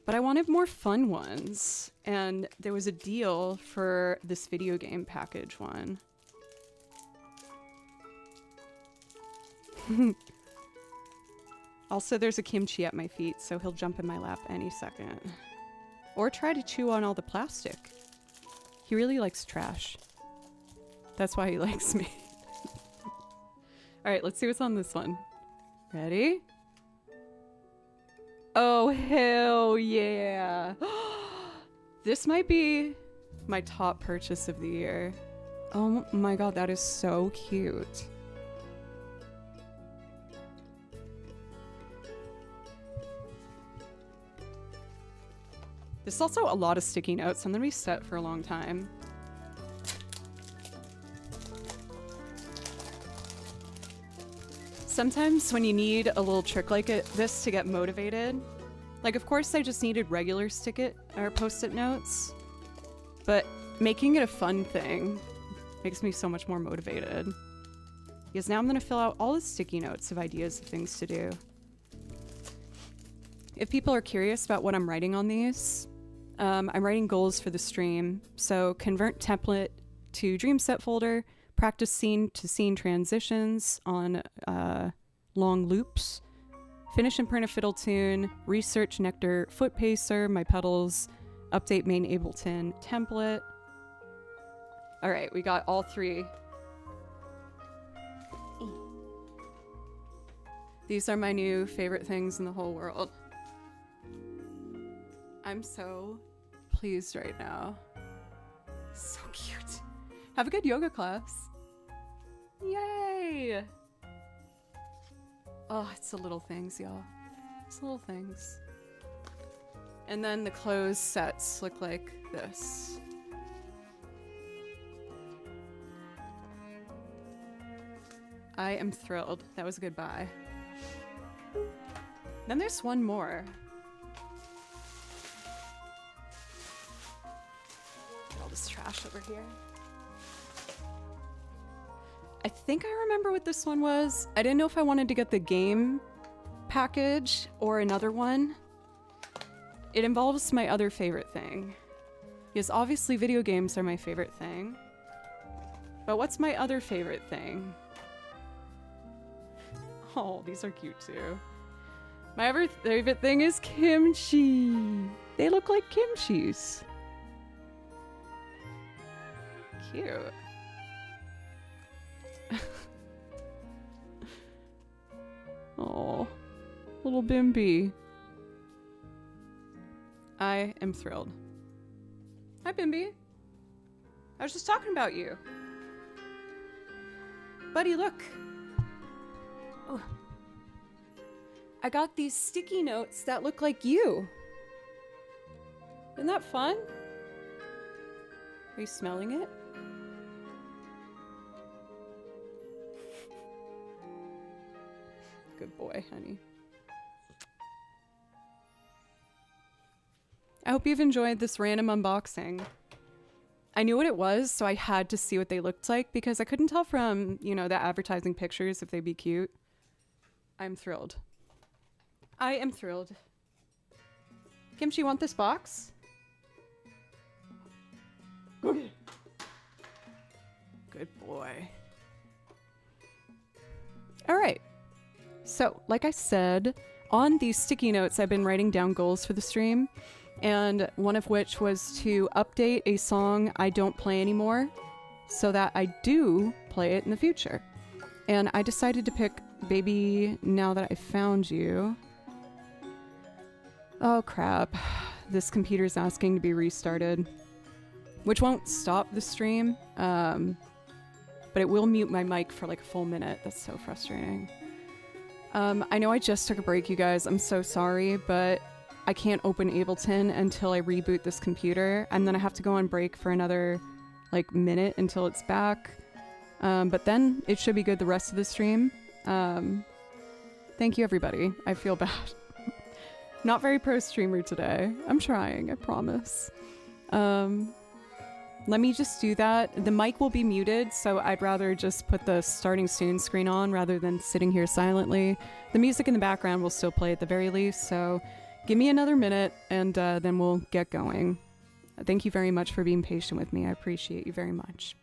But I wanted more fun ones, and there was a deal for this video game package one. Also, there's a kimchi at my feet, so he'll jump in my lap any second. Or try to chew on all the plastic. He really likes trash. That's why he likes me. Alright, let's see what's on this one. Ready? Oh, hell yeah. This might be my top purchase of the year. Oh my god, that is so cute. There's also a lot of sticky notes. I'm gonna be set for a long time. Sometimes when you need a little trick like this to get motivated, like of course I just needed regular post-it notes, but making it a fun thing makes me so much more motivated. Because now I'm gonna fill out all the sticky notes of ideas of things to do. If people are curious about what I'm writing on these, I'm writing goals for the stream. So convert template to dream set folder, practice scene to scene transitions on long loops, finish and print a fiddle tune, research nectar foot pacer, my pedals, update main Ableton template. All right, we got all three. These are my new favorite things in the whole world. I'm so pleased right now. So cute. Have a good yoga class. Yay! Oh, it's the little things, y'all. It's the little things. And then the clothes sets look like this. I am thrilled. That was a good buy. Then there's one more. Get all this trash over here. I think I remember what this one was. I didn't know if I wanted to get the game package or another one. It involves my other favorite thing. Because obviously video games are my favorite thing. But what's my other favorite thing? Oh, these are cute too. My other favorite thing is kimchi. They look like kimchis. cute. Oh, little Bimby. I am thrilled. Hi, Bimby. I was just talking about you. Buddy, look. Oh. I got these sticky notes that look like you. Isn't that fun? Are you smelling it? Good boy, honey. I hope you've enjoyed this random unboxing. I knew what it was, so I had to see what they looked like because I couldn't tell from, you know, the advertising pictures if they'd be cute. I'm thrilled. I am thrilled. Kimchi, want this box? Good boy. All right. So, like I said, on these sticky notes, I've been writing down goals for the stream, and one of which was to update a song I don't play anymore so that I do play it in the future. And I decided to pick Baby Now That I Found You. Oh crap. This computer's asking to be restarted, which won't stop the stream, but it will mute my mic for like a full minute. That's so frustrating. I know I just took a break, you guys. I'm so sorry, but I can't open Ableton until I reboot this computer, and then I have to go on break for another like minute until it's back. But then it should be good the rest of the stream. Thank you, everybody. I feel bad. Not very pro streamer today. I'm trying, I promise. Let me just do that. The mic will be muted, so I'd rather just put the starting soon screen on rather than sitting here silently. The music in the background will still play at the very least, so give me another minute and then we'll get going. Thank you very much for being patient with me. I appreciate you very much.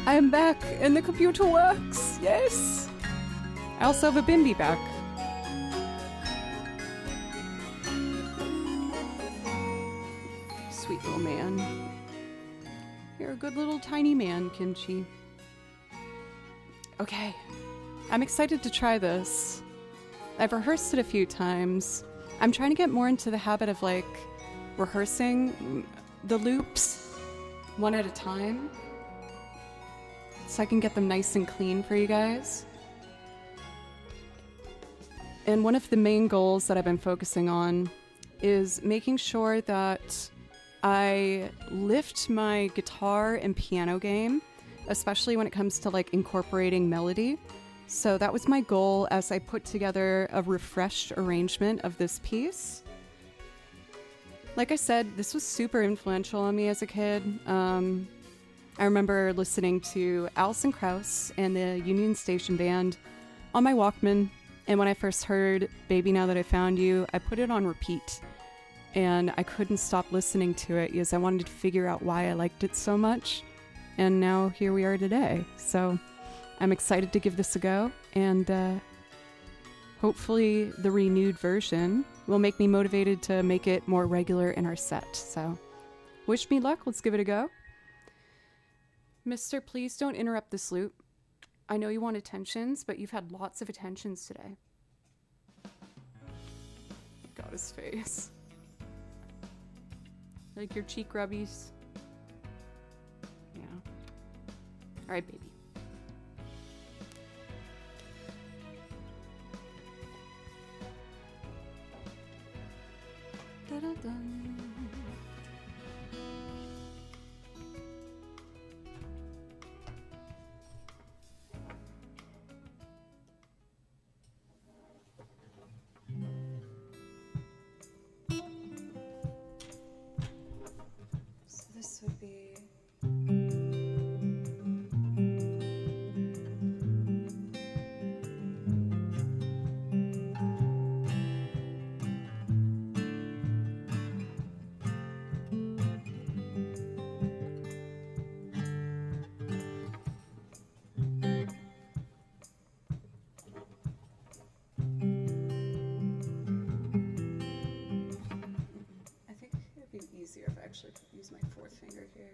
I am back and the computer works. Yes. I also have a Bimby back. Sweet little man. You're a good little tiny man, Kimchi. Okay, I'm excited to try this. I've rehearsed it a few times. I'm trying to get more into the habit of like rehearsing the loops one at a time so I can get them nice and clean for you guys. And one of the main goals that I've been focusing on is making sure that I lift my guitar and piano game, especially when it comes to like incorporating melody. So that was my goal as I put together a refreshed arrangement of this piece. Like I said, this was super influential on me as a kid. I remember listening to Alison Krauss and the Union Station Band on my Walkman. And when I first heard Baby Now That I Found You, I put it on repeat. And I couldn't stop listening to it because I wanted to figure out why I liked it so much. And now here we are today. So I'm excited to give this a go. And hopefully the renewed version will make me motivated to make it more regular in our set. So wish me luck. Let's give it a go. Mister, please don't interrupt this loop. I know you want attentions, but you've had lots of attentions today. Got his face. Like your cheek rubbies. Yeah. All right, baby. Da-da-dun. So this would be easier if I actually use my fourth finger here.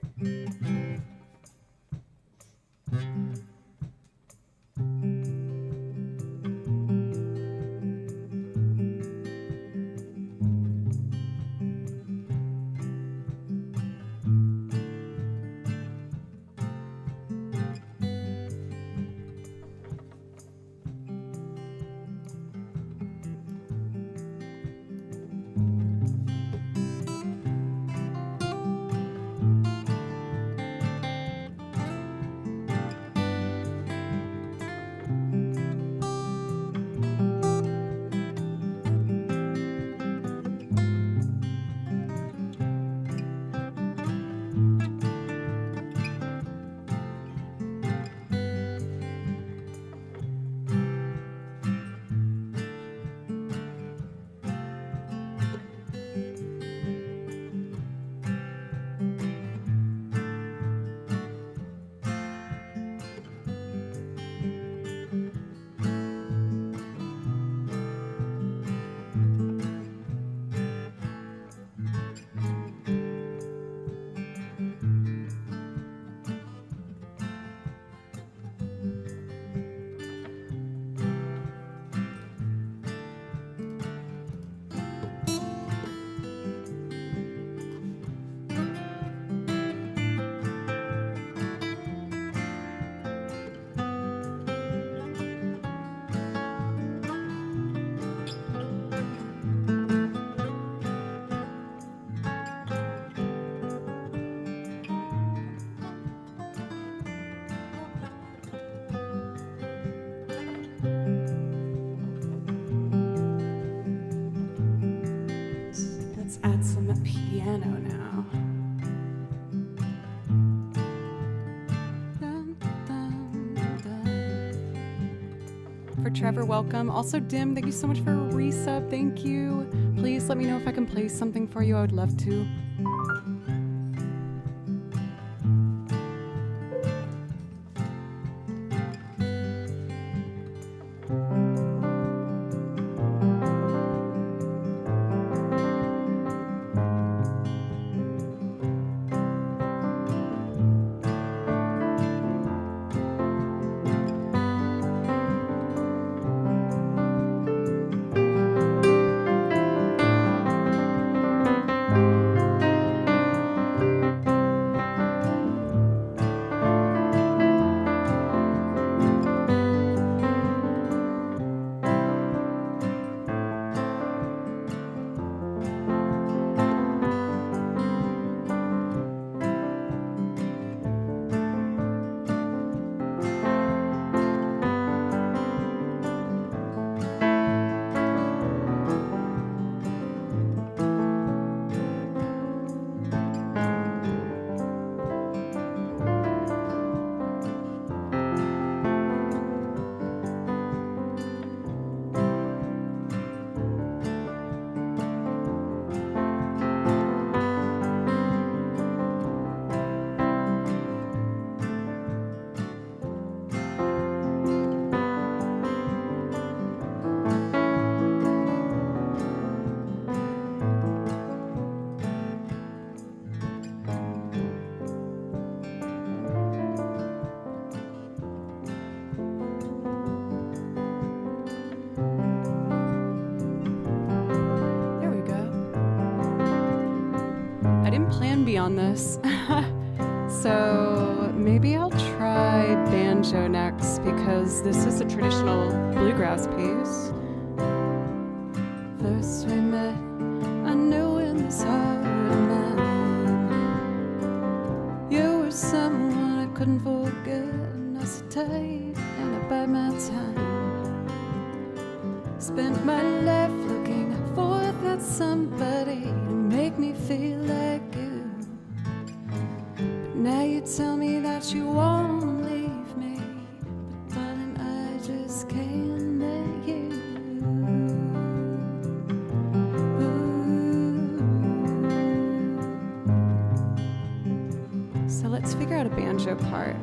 Add some piano now. Dun, dun, dun. For Trevor, welcome. Also, Dim, thank you so much for a resub. Thank you. Please let me know if I can play something for you. I would love to. on this. So maybe I'll try banjo next because this is a traditional bluegrass piece. First we met, I knew in this heart of mine, you were someone I couldn't forget, and I sit tight and I bide my time. Spent my life looking for that somebody to make me feel like you. But now you tell me that you won't leave me, but darling, I just can't let you. Ooh. So let's figure out a banjo part.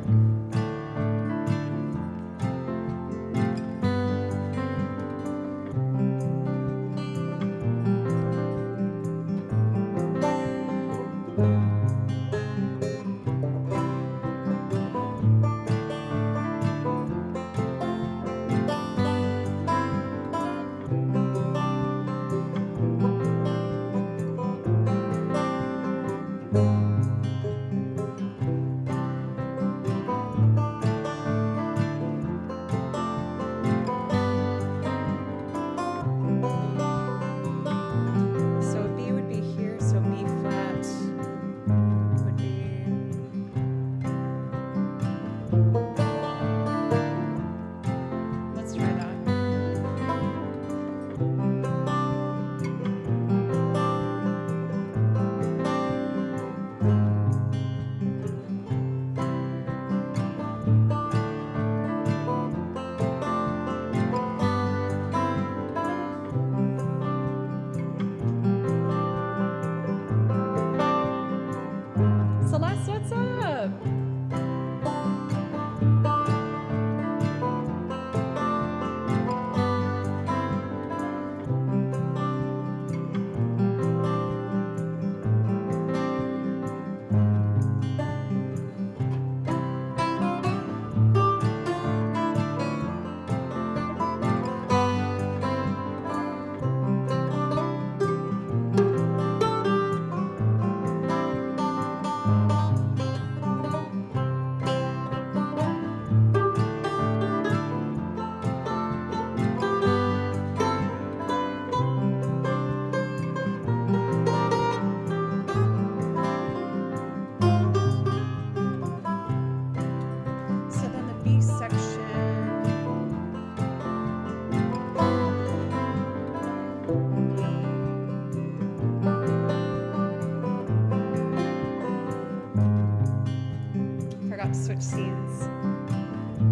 Switch scenes.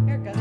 Here it goes.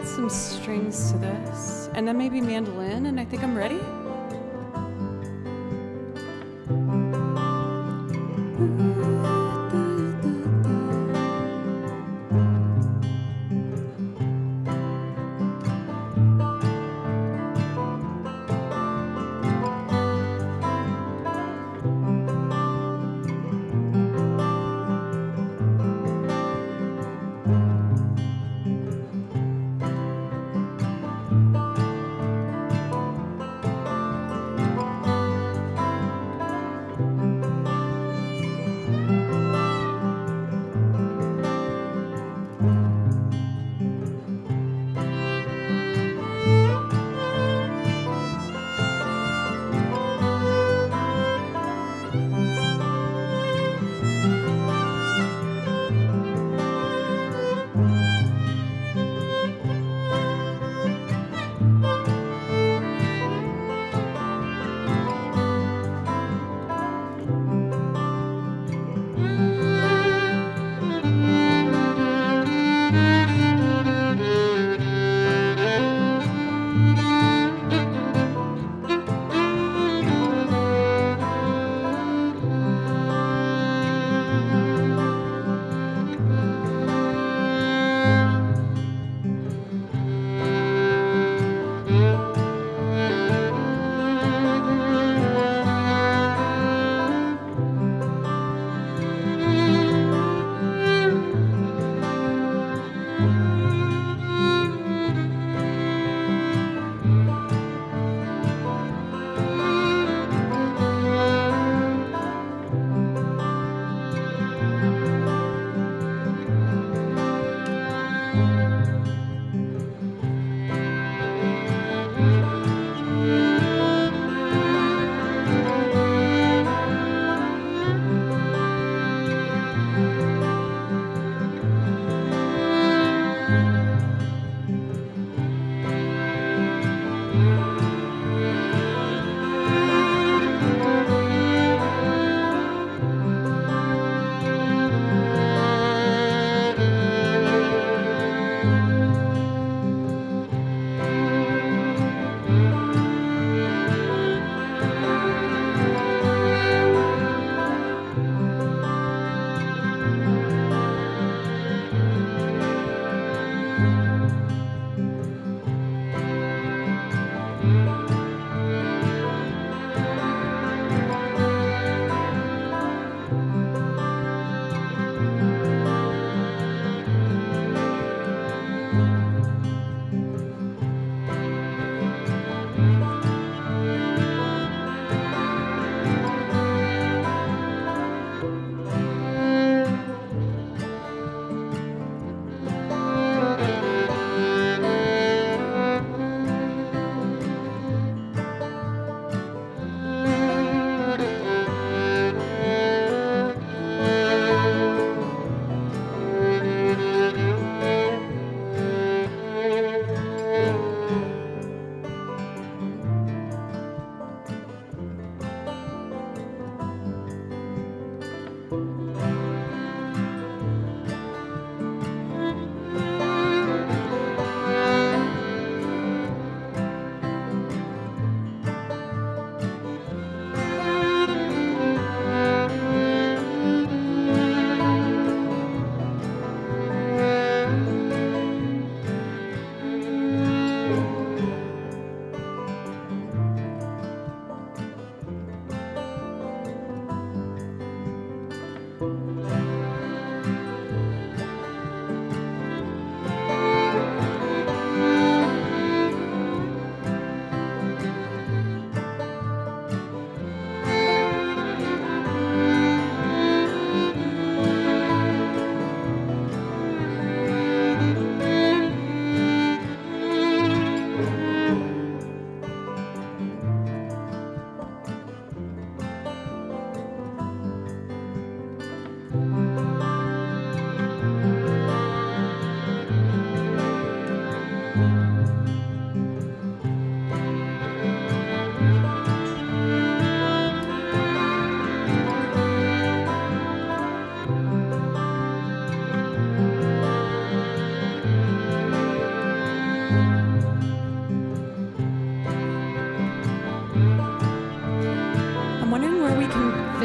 Some strings to this, and then maybe mandolin, and I think I'm ready.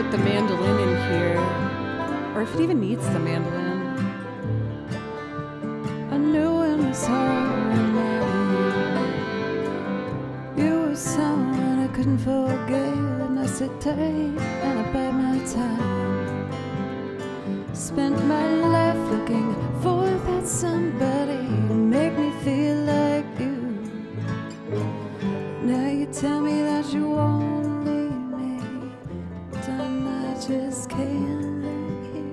get the mandolin in here, or if it even needs the mandolin. I knew in this heart of mine, you were someone I couldn't forget. And I sit tight and I bide my time. Spent my life looking for that somebody to make me feel like you. Now you tell me that you won't leave me, but I just can't leave you.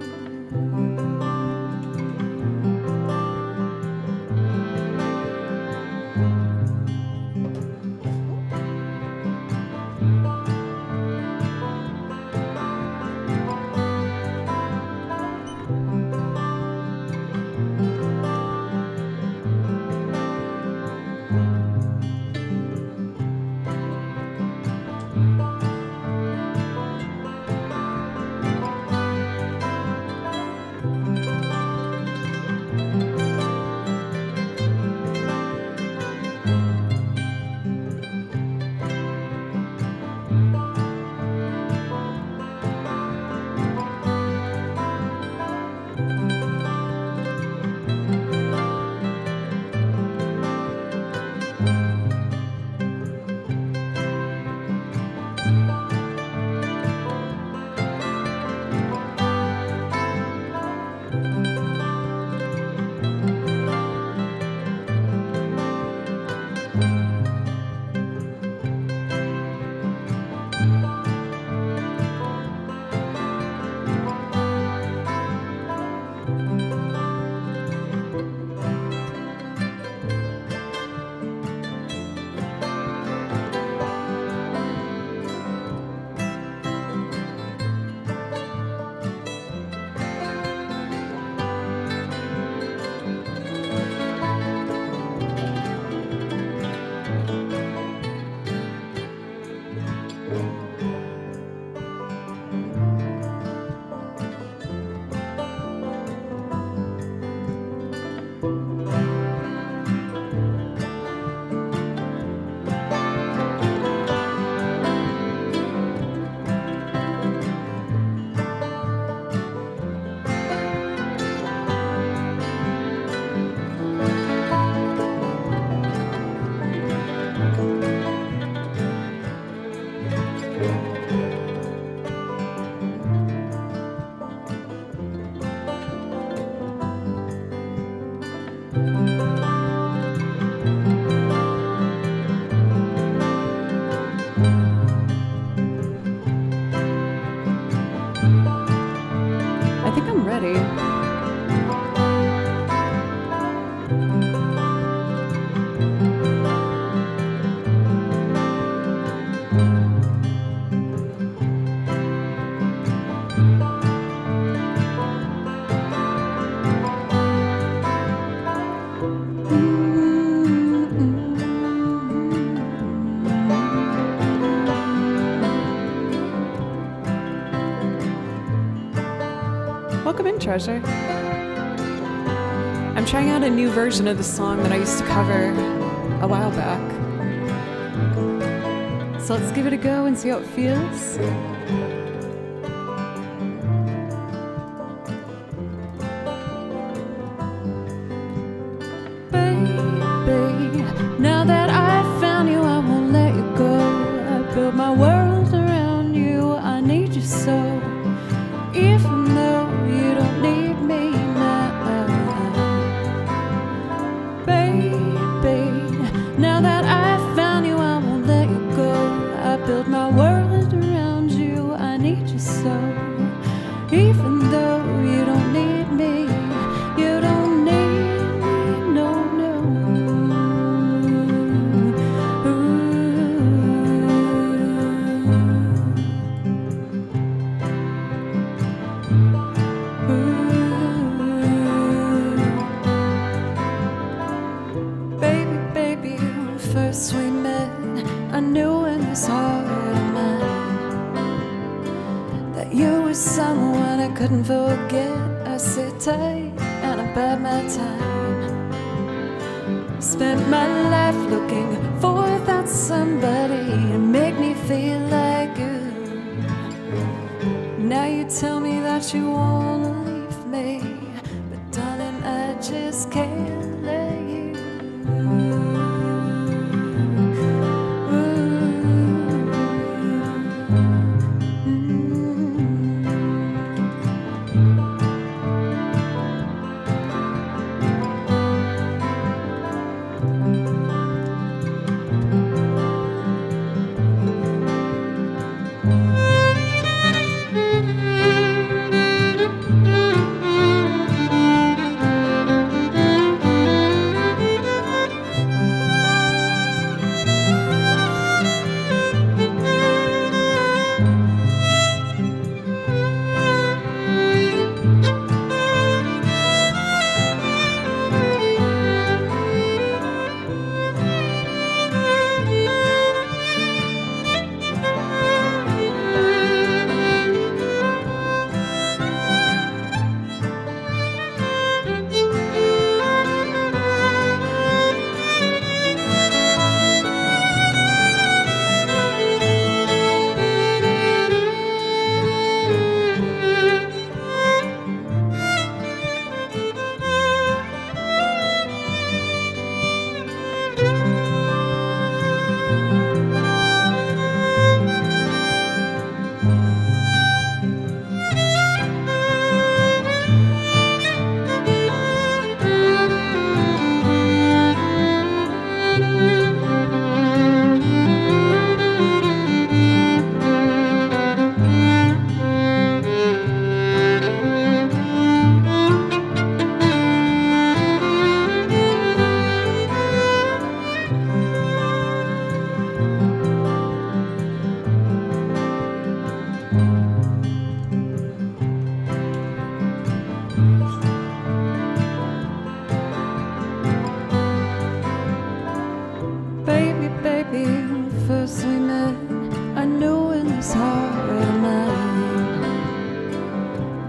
I think I'm ready. Welcome in, treasure. I'm trying out a new version of the song that I used to cover a while back. So let's give it a go and see how it feels. Baby, now that I've found you, I won't let you go. I built my world around you, I need you so. Even though you don't need me now, baby, now that I've found you, I won't let you go. I built my world around you, I need you so. Even though you don't need me, you don't need me, no, no. Baby, when first we met, I knew in this heart of mine that you were someone I couldn't forget. I sit tight and I bide my time. Spent my life looking for that somebody to make me feel like you. tell me that you wanna leave me, but darling, I just can't let you. First we met, I knew in this heart of mine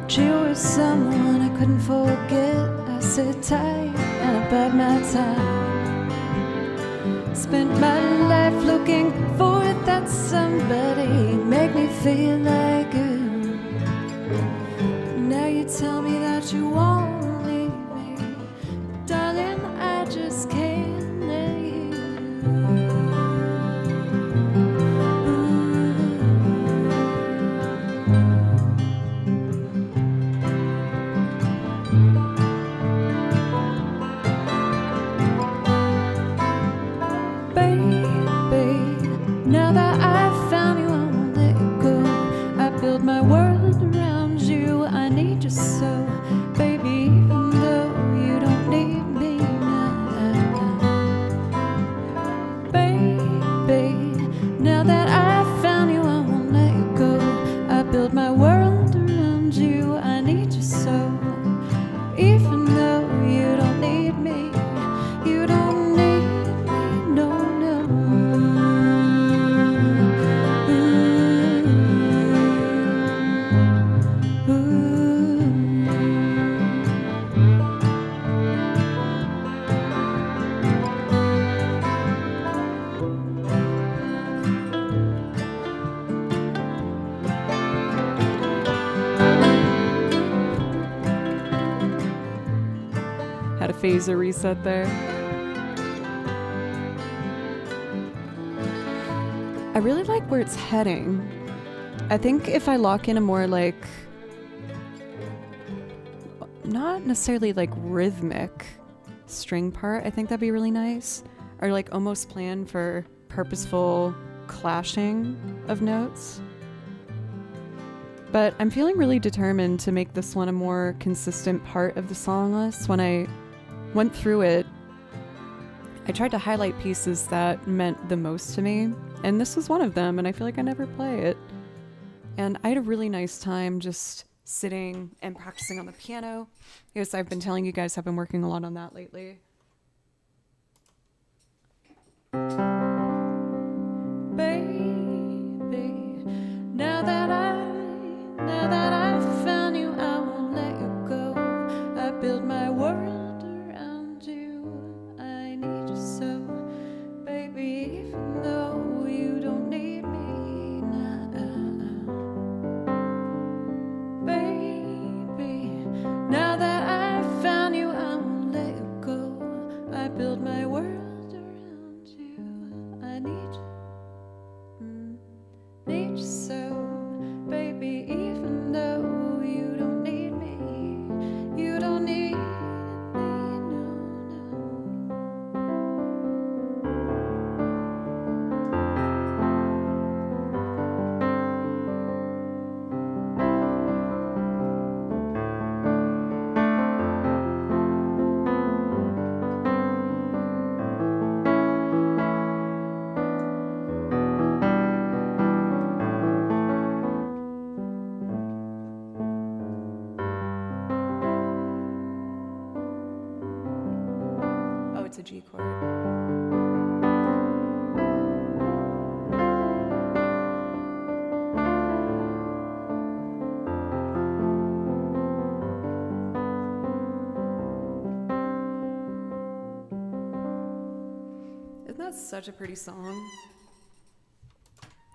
she was someone I couldn't forget. I sit tight and I bide my time. Spent my life looking for that somebody, make me feel like you. Now you tell me that you won't leave me, darling, I just can't let you. Now that I've found you, I won't let you go. I build my world around you, I need you so. Baby, even though you don't need me now. Baby, now that I've found you, I won't let you go. I build my world around you, I need you so. Even though you don't need me, you don't need me, no, no. Had a phaser reset there. I really like where it's heading. I think if I lock in a more like, not necessarily like rhythmic string part, I think that'd be really nice. Or like almost plan for purposeful clashing of notes. But I'm feeling really determined to make this one a more consistent part of the song list. When I went through it, I tried to highlight pieces that meant the most to me, and this was one of them, and I feel like I never play it. And I had a really nice time just sitting and practicing on the piano, because I've been telling you guys I've been working a lot on that lately. Baby, now that I've found you, I won't let you go. I build my world around you, I need you so. Baby, even though you don't need me now. build my world around you. I need you, need you so, baby, even though you don't need me, you don't need me, no, oh, it's a G chord. Isn't that such a pretty song?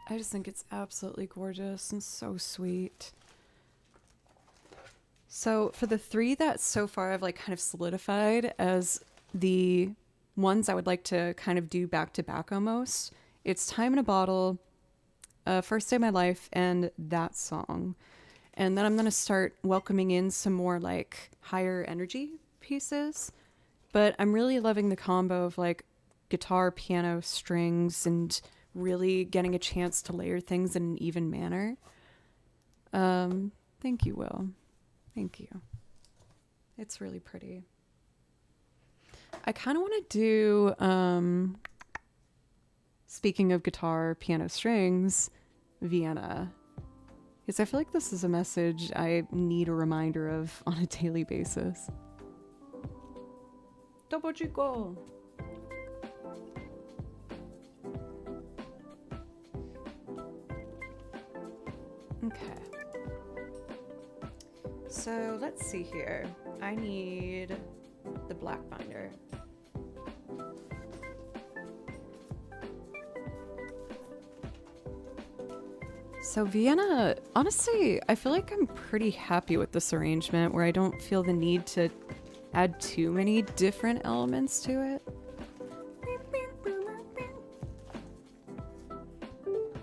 I just think it's absolutely gorgeous and so sweet. So for the three that so far I've like kind of solidified as the ones I would like to kind of do back to back almost, it's Time in a Bottle, First Day of My Life, and that song. And then I'm going to start welcoming in some more like higher energy pieces. But I'm really loving the combo of like guitar, piano, strings, and really getting a chance to layer things in an even manner. Thank you, Will. Thank you. It's really pretty. I kind of want to do, speaking of guitar, piano, strings, Vienna. Because I feel like this is a message I need a reminder of on a daily basis. Topo Chico! Okay. So let's see here. I need the black binder. So Vienna, honestly, I feel like I'm pretty happy with this arrangement where I don't feel the need to add too many different elements to it.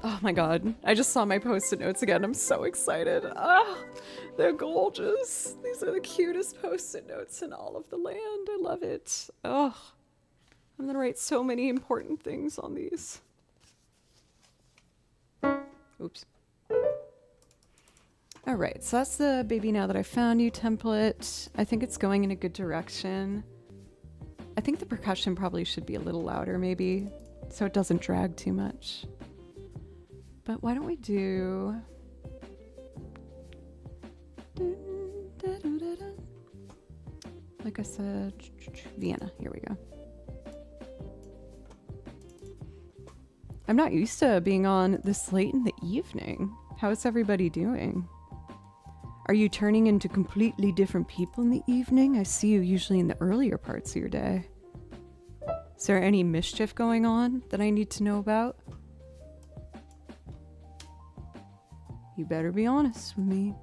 Oh my god, I just saw my post-it notes again. I'm so excited. Ah, they're gorgeous. These are the cutest post-it notes in all of the land. I love it. Oh, I'm gonna write so many important things on these. Oops. All right, so that's the Baby Now That I Found You template. I think it's going in a good direction. I think the percussion probably should be a little louder maybe, so it doesn't drag too much. But why don't we do... Like I said, Vienna, here we go. I'm not used to being on this late in the evening. How is everybody doing? Are you turning into completely different people in the evening? I see you usually in the earlier parts of your day. Is there any mischief going on that I need to know about? You better be honest with me.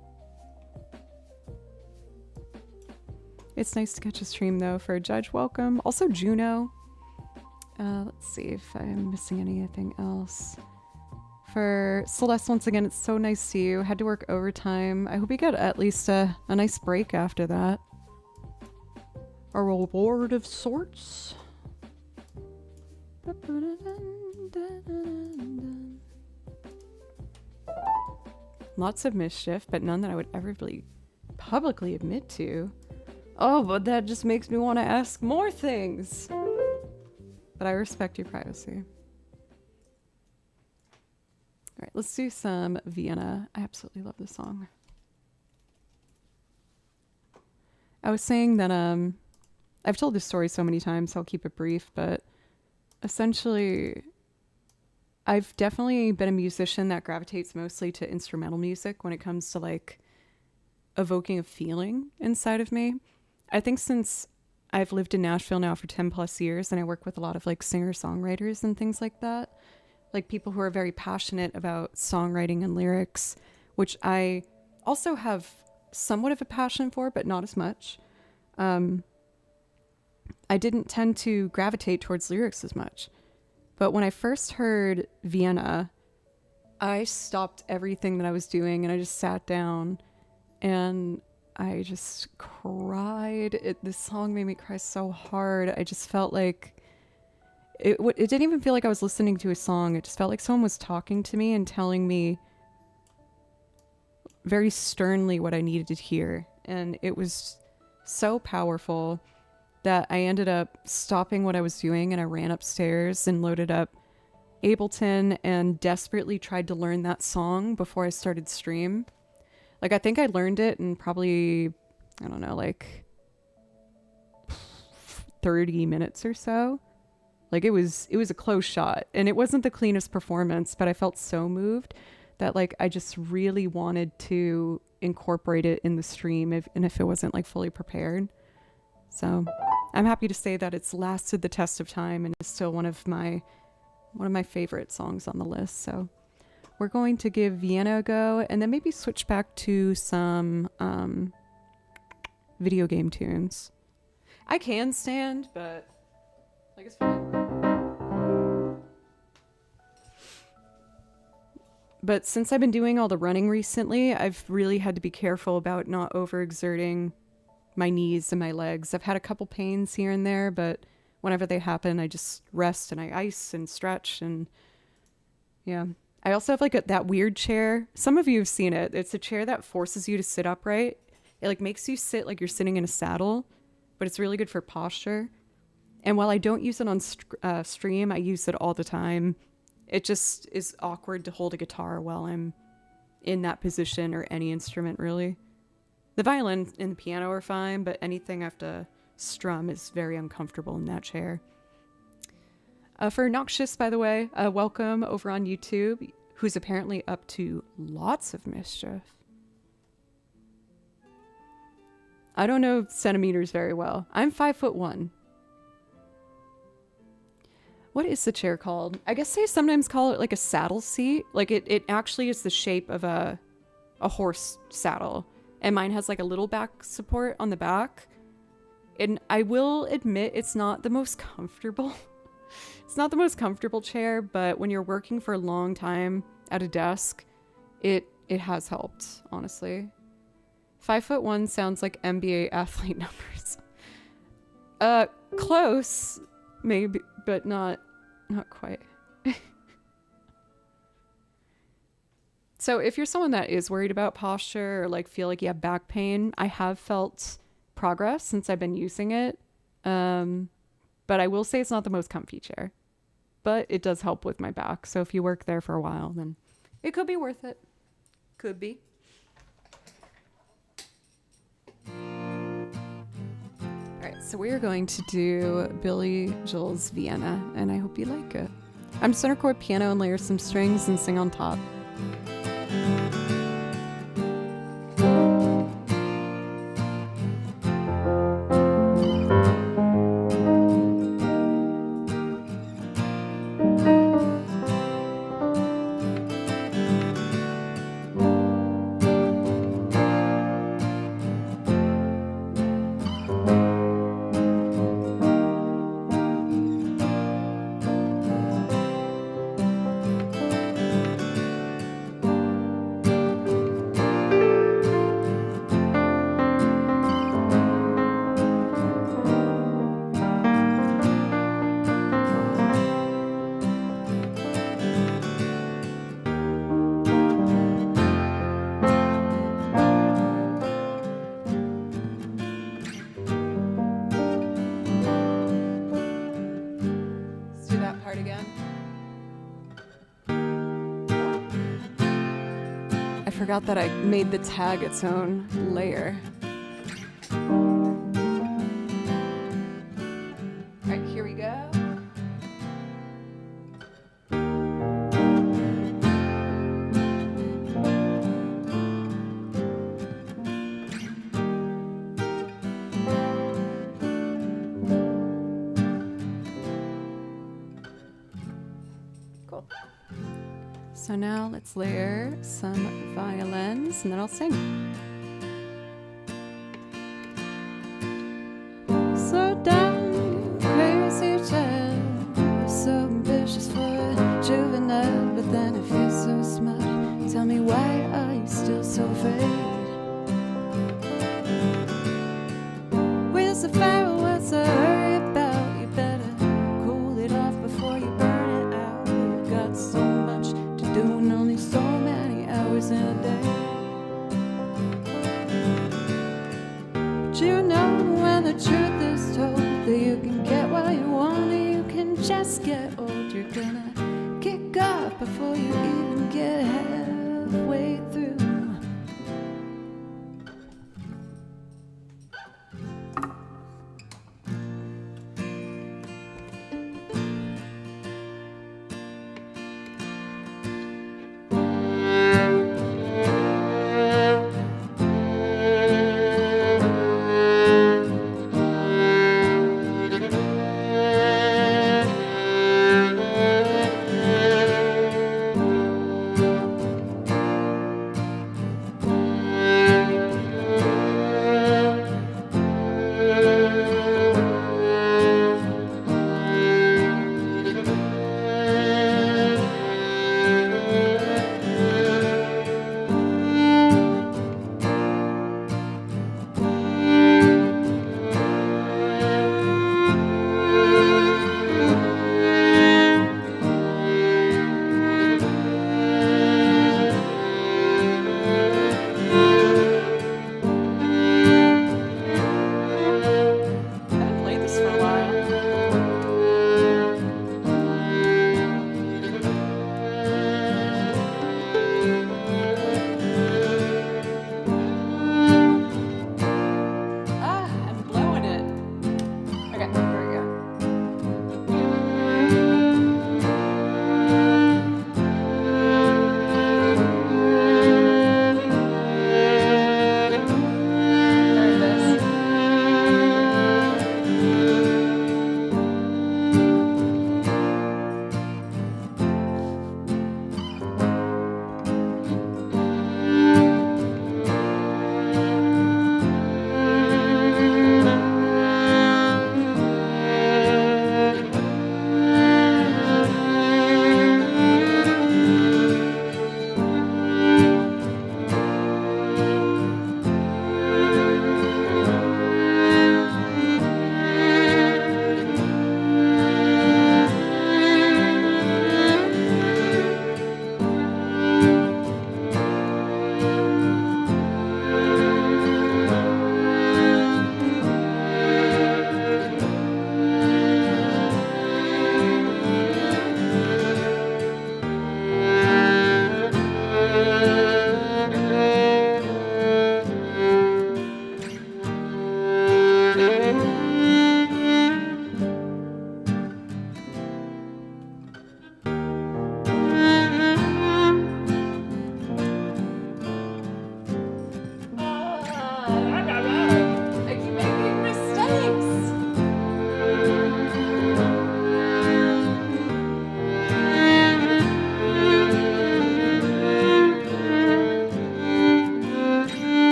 It's nice to catch a stream though for a Judge. Welcome. Also Juno. Let's see if I'm missing anything else. For Celeste, once again, it's so nice to see you. Had to work overtime. I hope you get at least a nice break after that. A reward of sorts. Lots of mischief, but none that I would ever really publicly admit to. Oh, but that just makes me want to ask more things. But I respect your privacy. All right, let's do some Vienna. I absolutely love this song. I was saying that I've told this story so many times, so I'll keep it brief, but essentially I've definitely been a musician that gravitates mostly to instrumental music when it comes to like evoking a feeling inside of me. I think since I've lived in Nashville now for 10 plus years and I work with a lot of like singer-songwriters and things like that, like people who are very passionate about songwriting and lyrics, which I also have somewhat of a passion for, but not as much. I didn't tend to gravitate towards lyrics as much. But when I first heard Vienna, I stopped everything that I was doing and I just sat down and I just cried. This song made me cry so hard. I just felt like it didn't even feel like I was listening to a song. It just felt like someone was talking to me and telling me very sternly what I needed to hear. And it was so powerful that I ended up stopping what I was doing and I ran upstairs and loaded up Ableton and desperately tried to learn that song before I started stream. Like, I think I learned it in probably, I don't know, like 30 minutes or so. Like, it was a close shot and it wasn't the cleanest performance, but I felt so moved that like I just really wanted to incorporate it in the stream if it wasn't like fully prepared. So I'm happy to say that it's lasted the test of time and is still one of my favorite songs on the list. So we're going to give Vienna a go and then maybe switch back to some video game tunes. I can stand, but like it's fine. But since I've been doing all the running recently, I've really had to be careful about not overexerting my knees and my legs. I've had a couple pains here and there, but whenever they happen, I just rest and I ice and stretch and yeah. I also have like that weird chair. Some of you have seen it. It's a chair that forces you to sit upright. It like makes you sit like you're sitting in a saddle, but it's really good for posture. And while I don't use it on stream, I use it all the time. It just is awkward to hold a guitar while I'm in that position or any instrument really. The violin and the piano are fine, but anything I have to strum is very uncomfortable in that chair. For Noxious, by the way, welcome over on YouTube, who's apparently up to lots of mischief. I don't know centimeters very well. I'm 5'1". What is the chair called? I guess they sometimes call it like a saddle seat. Like it actually is the shape of a horse saddle. And mine has like a little back support on the back. And I will admit it's not the most comfortable. It's not the most comfortable chair, but when you're working for a long time at a desk, it has helped, honestly. 5'1" sounds like NBA athlete numbers. Close, maybe, but not quite. So if you're someone that is worried about posture or like feel like you have back pain, I have felt progress since I've been using it. But I will say it's not the most comfy chair, but it does help with my back. So if you work there for a while, then it could be worth it. Could be. All right, so we are going to do Billy Joel's Vienna, and I hope you like it. I'm just gonna record piano and layer some strings and sing on top. I forgot that I made the tag its own layer. Alright, here we go. Cool. So now let's layer some violins and then I'll sing. So down before you even get halfway through.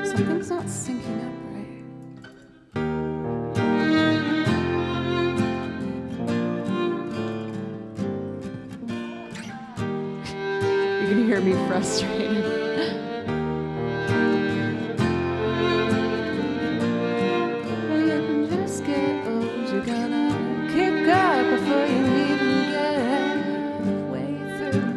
Something's not syncing up right. You can hear me frustrated. Well, you can just get old. You're gonna kick up before you even get halfway through.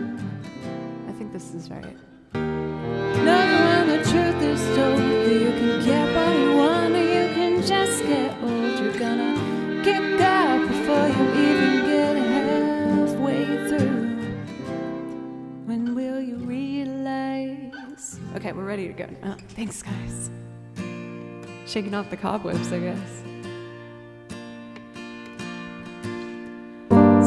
I think this is right. No, when the truth is told, you can get what you want, or you can just get old. You're gonna kick up before you even get halfway through. When will you realize? Okay, we're ready to go. Oh, thanks, guys. Shaking off the cobwebs, I guess.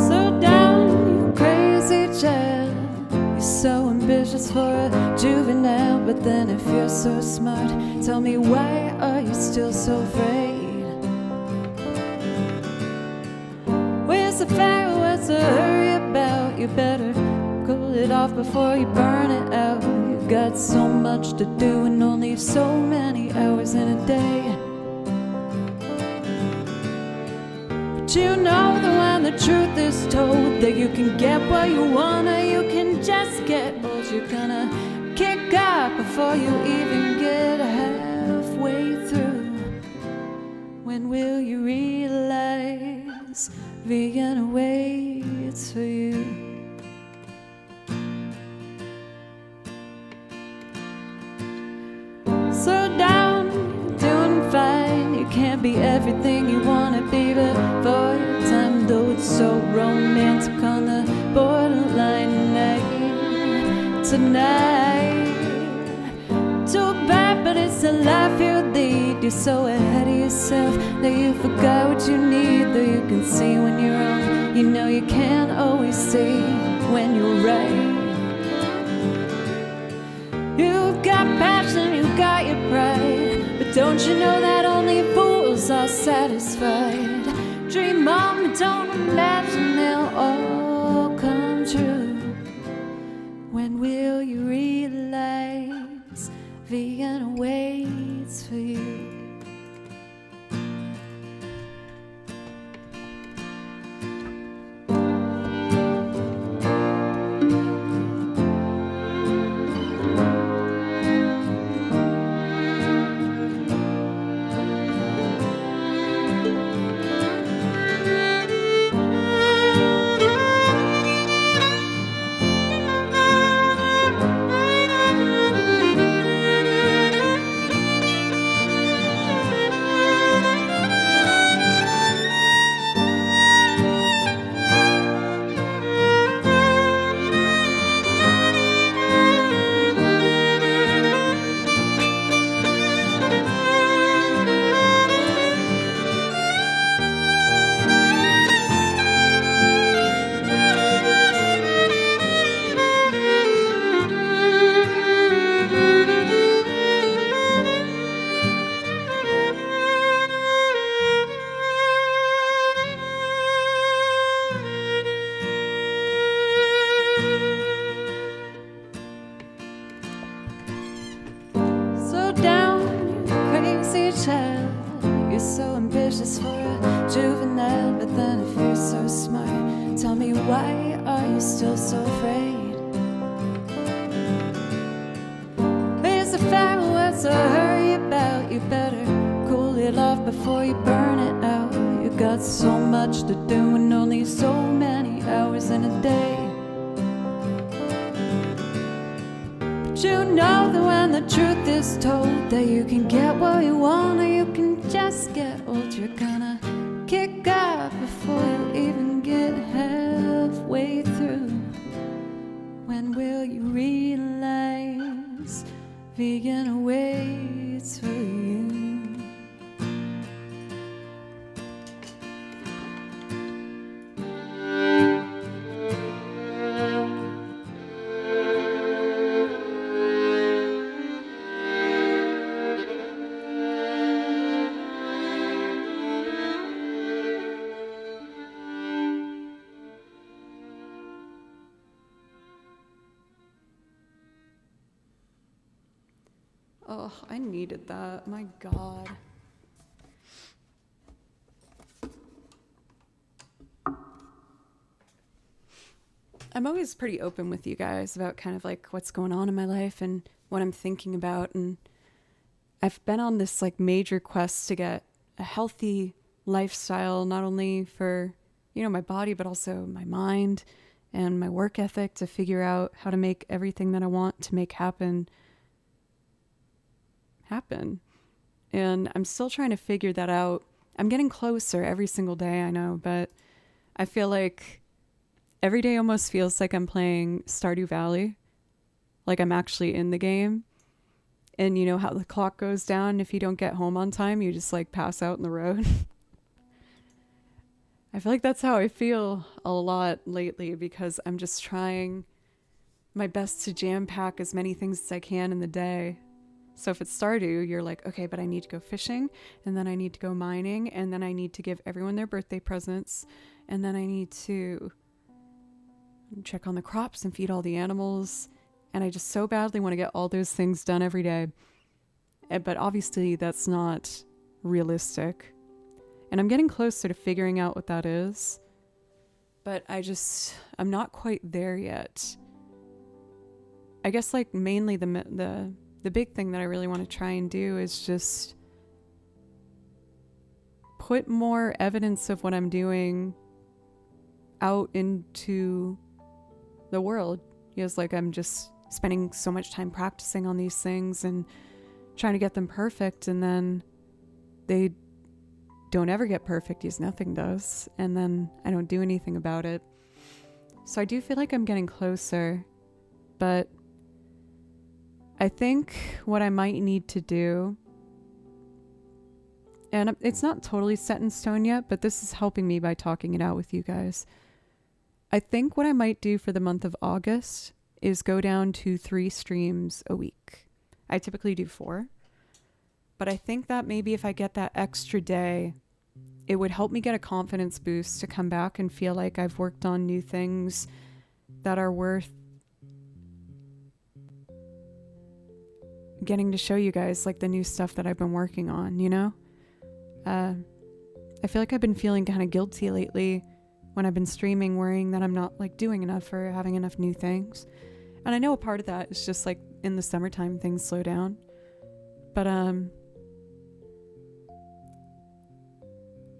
So down, you crazy child. You're so ambitious for a juvenile, but then if you're so smart, tell me, why are you still so afraid? Where's the fire? What's the hurry about? You better cool it off before you burn it out. You got so much to do and only so many hours in a day. But you know that when the truth is told, that you can get what you want or you can just get old. You're gonna kick up before you even get halfway through. When will you realize Vienna waits for you? Slow down, you're doing fine. You can't be everything you wanna be before your time, though it's so romantic on the borderline tonight. Too bad, but it's the life you lead. You're so ahead of yourself that you forgot what you need. Though you can see when you're wrong, you know you can't always see when you're right. You've got passion, you've got your pride, but don't you know that only fools are satisfied? Dream on, but don't imagine they'll all come true. When will you realize Vienna waits for you? So much to do and only so many hours in a day. But you know that when the truth is told, that you can get what you want or you can just get old. You're gonna kick up before you even get halfway through. When will you realize Vienna waits for you? Oh, I needed that. My God. I'm always pretty open with you guys about kind of like what's going on in my life and what I'm thinking about. And I've been on this like major quest to get a healthy lifestyle, not only for, you know, my body, but also my mind and my work ethic, to figure out how to make everything that I want to make happen. And I'm still trying to figure that out. I'm getting closer every single day, I know, but I feel like every day almost feels like I'm playing Stardew Valley, like I'm actually in the game. And you know how the clock goes down, if you don't get home on time, you just like pass out in the road. I feel like that's how I feel a lot lately, because I'm just trying my best to jam pack as many things as I can in the day. So if it's Stardew, you're like, okay, but I need to go fishing, and then I need to go mining, and then I need to give everyone their birthday presents, and then I need to check on the crops and feed all the animals, And I just so badly want to get all those things done every day. But obviously that's not realistic. And I'm getting closer to figuring out what that is. But I'm not quite there yet. I guess like mainly the big thing that I really want to try and do is just put more evidence of what I'm doing out into the world. Because like I'm just spending so much time practicing on these things and trying to get them perfect, and then they don't ever get perfect because nothing does, and then I don't do anything about it. So I do feel like I'm getting closer, but I think what I might need to do, and it's not totally set in stone yet, but this is helping me by talking it out with you guys. I think what I might do for the month of August is go down to 3 streams a week. I typically do 4. But I think that maybe if I get that extra day, it would help me get a confidence boost to come back and feel like I've worked on new things that are worth getting to show you guys, like the new stuff that I've been working on, you know? I feel like I've been feeling kind of guilty lately when I've been streaming, worrying that I'm not like doing enough or having enough new things. And I know a part of that is just like in the summertime things slow down. But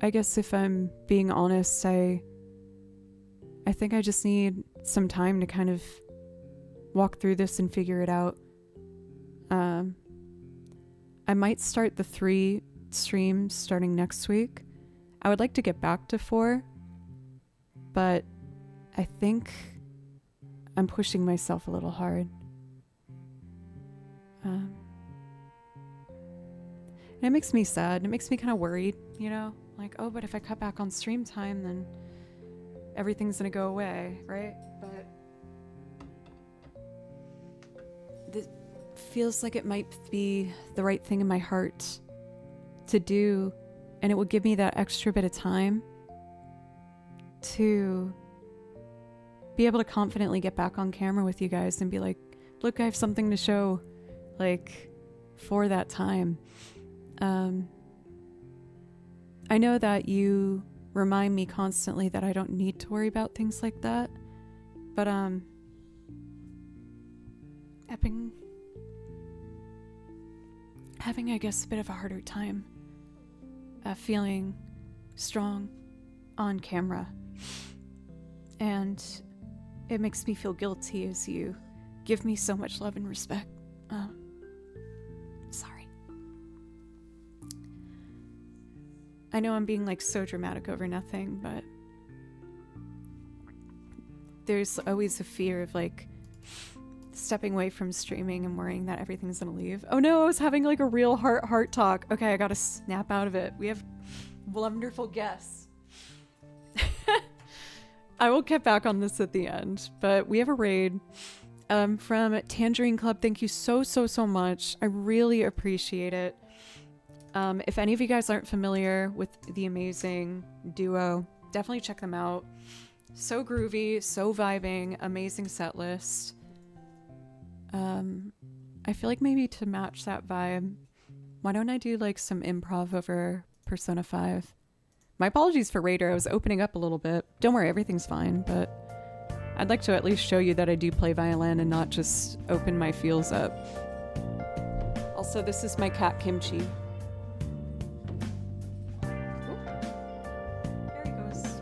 I guess if I'm being honest, I think I just need some time to kind of walk through this and figure it out. I might start the 3 streams starting next week. I would like to get back to 4, but I think I'm pushing myself a little hard. And it makes me sad. It makes me kind of worried, you know? Like, oh, but if I cut back on stream time, then everything's gonna go away, right? But it feels like it might be the right thing in my heart to do, and it would give me that extra bit of time to be able to confidently get back on camera with you guys and be like, look, I have something to show, like, for that time. I know that you remind me constantly that I don't need to worry about things like that, but I've been having, I guess, a bit of a harder time feeling strong on camera, and it makes me feel guilty as you give me so much love and respect. Sorry. I know I'm being like so dramatic over nothing, but there's always a fear of like stepping away from streaming and worrying that everything's gonna leave. Oh no, I was having like a real heart talk. Okay, I gotta snap out of it. We have wonderful guests. I will get back on this at the end, but we have a raid from Tangerine Club. Thank you so much. I really appreciate it. If any of you guys aren't familiar with the amazing duo, definitely check them out. So groovy, so vibing, amazing set list. I feel like maybe to match that vibe, why don't I do like some improv over Persona 5? My apologies for Raider, I was opening up a little bit. Don't worry, everything's fine, but I'd like to at least show you that I do play violin and not just open my feels up. Also, this is my cat Kimchi. There he goes.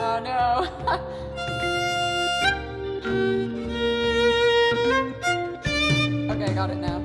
Oh no. Okay, I got it now.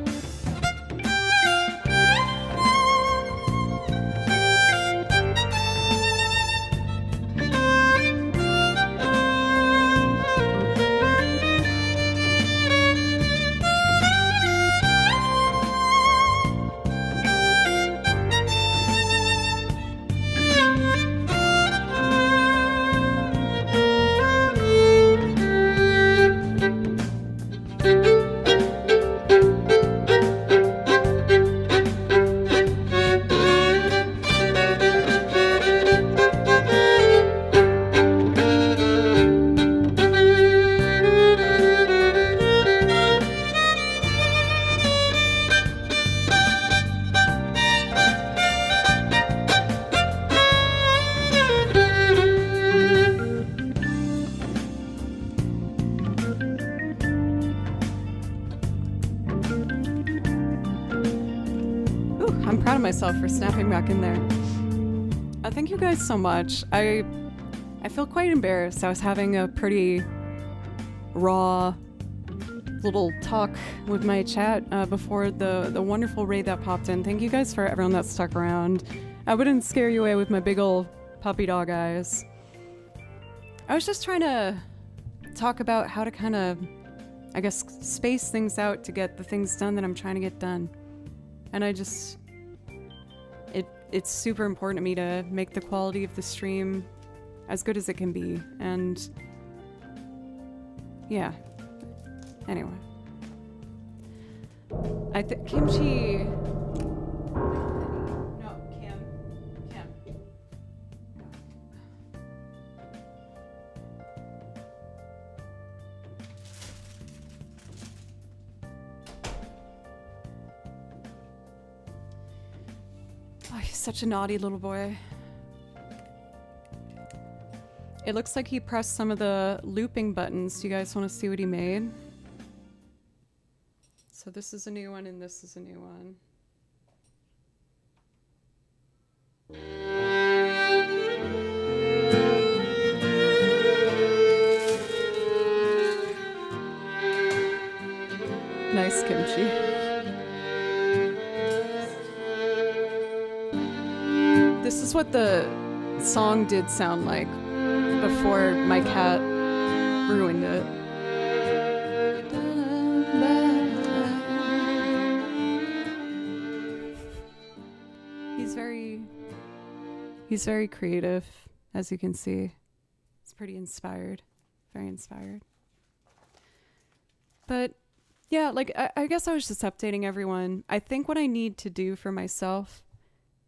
I'm proud of myself for snapping back in there. Thank you guys so much. I feel quite embarrassed. I was having a pretty raw little talk with my chat before the wonderful raid that popped in. Thank you guys for everyone that stuck around. I wouldn't scare you away with my big old puppy dog eyes. I was just trying to talk about how to kind of, I guess, space things out to get the things done that I'm trying to get done. And it's super important to me to make the quality of the stream as good as it can be. And yeah. Anyway. Kimchi. No, Kim. Oh, he's such a naughty little boy. It looks like he pressed some of the looping buttons. Do you guys want to see what he made? So this is a new one and this is a new one. Nice kimchi. This is what the song did sound like before my cat ruined it. He's very creative as you can see. It's pretty inspired, very inspired. But yeah, like I guess I was just updating everyone. I think what I need to do for myself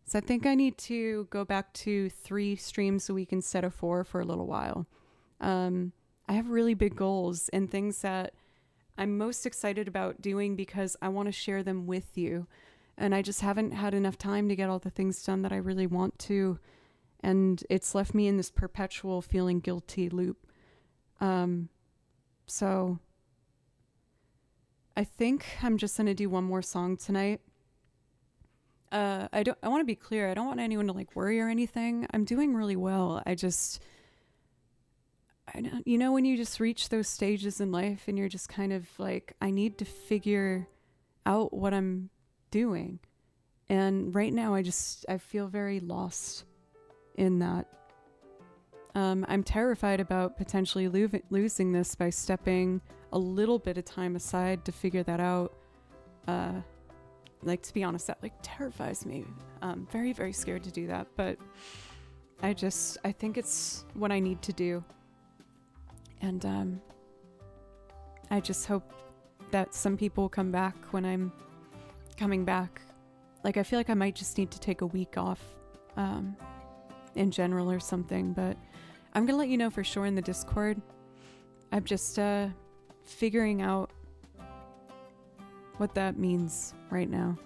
is I think I need to go back to 3 streams a week instead of 4 for a little while. I have really big goals and things that I'm most excited about doing because I want to share them with you. And I just haven't had enough time to get all the things done that I really want to. And it's left me in this perpetual feeling guilty loop. So I think I'm just going to do one more song tonight. I want to be clear. I don't want anyone to like worry or anything. I'm doing really well. You know, when you just reach those stages in life and you're just kind of like, I need to figure out what I'm doing. And right now I feel very lost in that. I'm terrified about potentially losing this by stepping a little bit of time aside to figure that out. Like, to be honest, that like terrifies me. Very, very scared to do that, but I think it's what I need to do. And I just hope that some people come back when I'm coming back. Like, I feel like I might just need to take a week off in general or something, but I'm gonna let you know for sure in the Discord. I'm just figuring out what that means right now.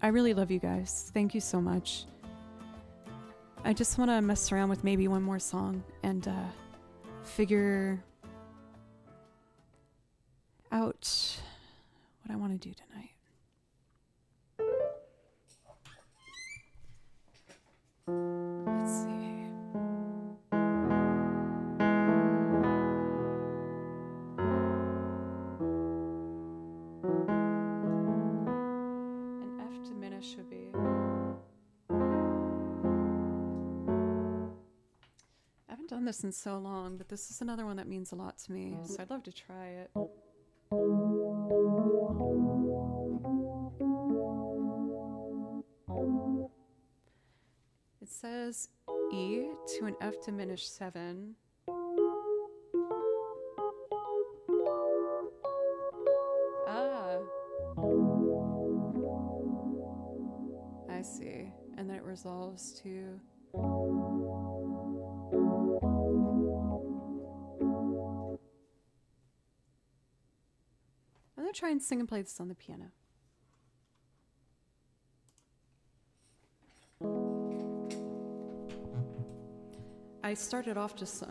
I really love you guys. Thank you so much. I just want to mess around with maybe one more song and figure out what I want to do tonight. Let's see. An F diminished would be. I haven't done this in so long, but this is another one that means a lot to me, so I'd love to try it. It says E to an F diminished 7. Ah. I see. And then it resolves to... I'm going to try and sing and play this on the piano. I started off just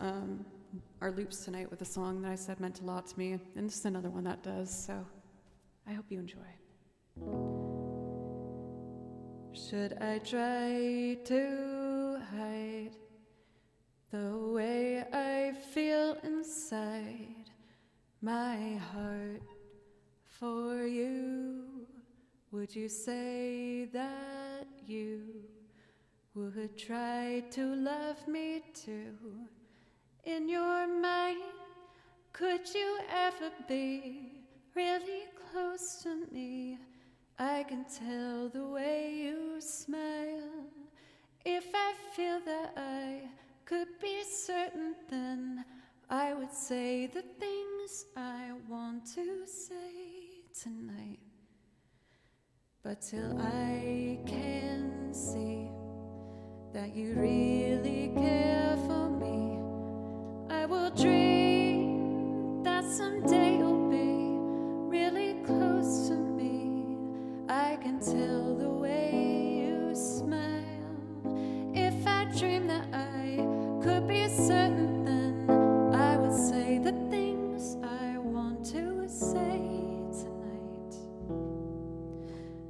our loops tonight with a song that I said meant a lot to me, and this is another one that does, so I hope you enjoy. Should I try to hide the way I feel inside my heart for you? Would you say that you would try to love me too? In your mind, could you ever be really close to me? I can tell the way you smile. If I feel that I could be certain, then I would say the things I want to say tonight. But till I can see that you really care for me, I will dream that someday you'll be really close to me. I can tell the way you smile. If I dream that I could be certain, then I would say the things I want to say tonight.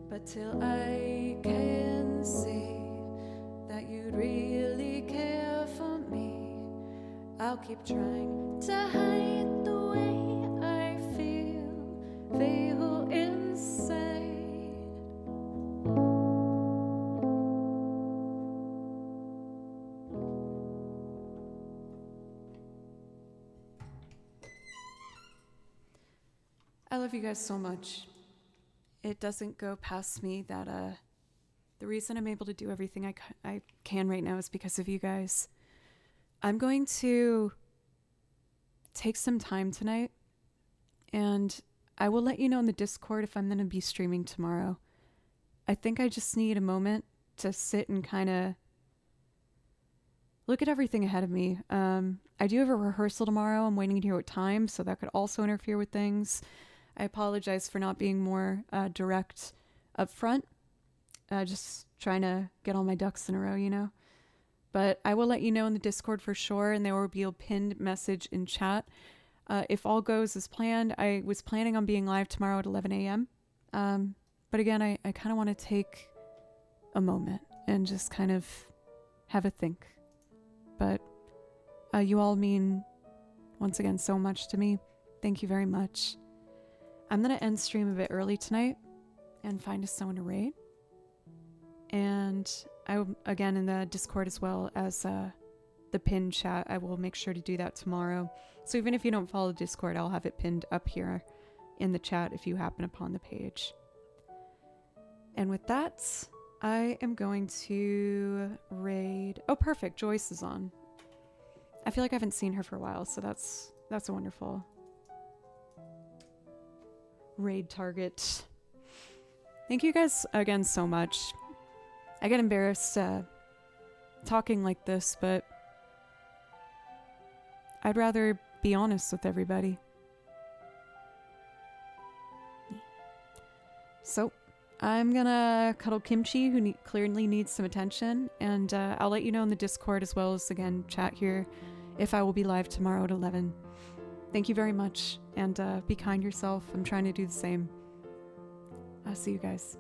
But till I can see that you'd really care for me, I'll keep trying to hide the way I feel inside. I love you guys so much. It doesn't go past me that The reason I'm able to do everything I can right now is because of you guys. I'm going to take some time tonight, and I will let you know in the Discord if I'm going to be streaming tomorrow. I think I just need a moment to sit and kind of look at everything ahead of me. I do have a rehearsal tomorrow. I'm waiting to hear what time, so that could also interfere with things. I apologize for not being more direct up front. Just trying to get all my ducks in a row, you know. But I will let you know in the Discord for sure, and there will be a pinned message in chat. If all goes as planned, I was planning on being live tomorrow at 11 a.m. But again, I kind of want to take a moment and just kind of have a think. But you all mean, once again, so much to me. Thank you very much. I'm going to end stream a bit early tonight and find us someone to raid. And I, again, in the Discord as well as the pinned chat, I will make sure to do that tomorrow. So even if you don't follow Discord, I'll have it pinned up here in the chat if you happen upon the page. And with that, I am going to raid... Oh, perfect. Joyce is on. I feel like I haven't seen her for a while, so that's a wonderful raid target. Thank you guys again so much. I get embarrassed talking like this, but I'd rather be honest with everybody. So, I'm gonna cuddle Kimchi, who clearly needs some attention, and I'll let you know in the Discord as well as, again, chat here, if I will be live tomorrow at 11. Thank you very much, and be kind yourself. I'm trying to do the same. I'll see you guys.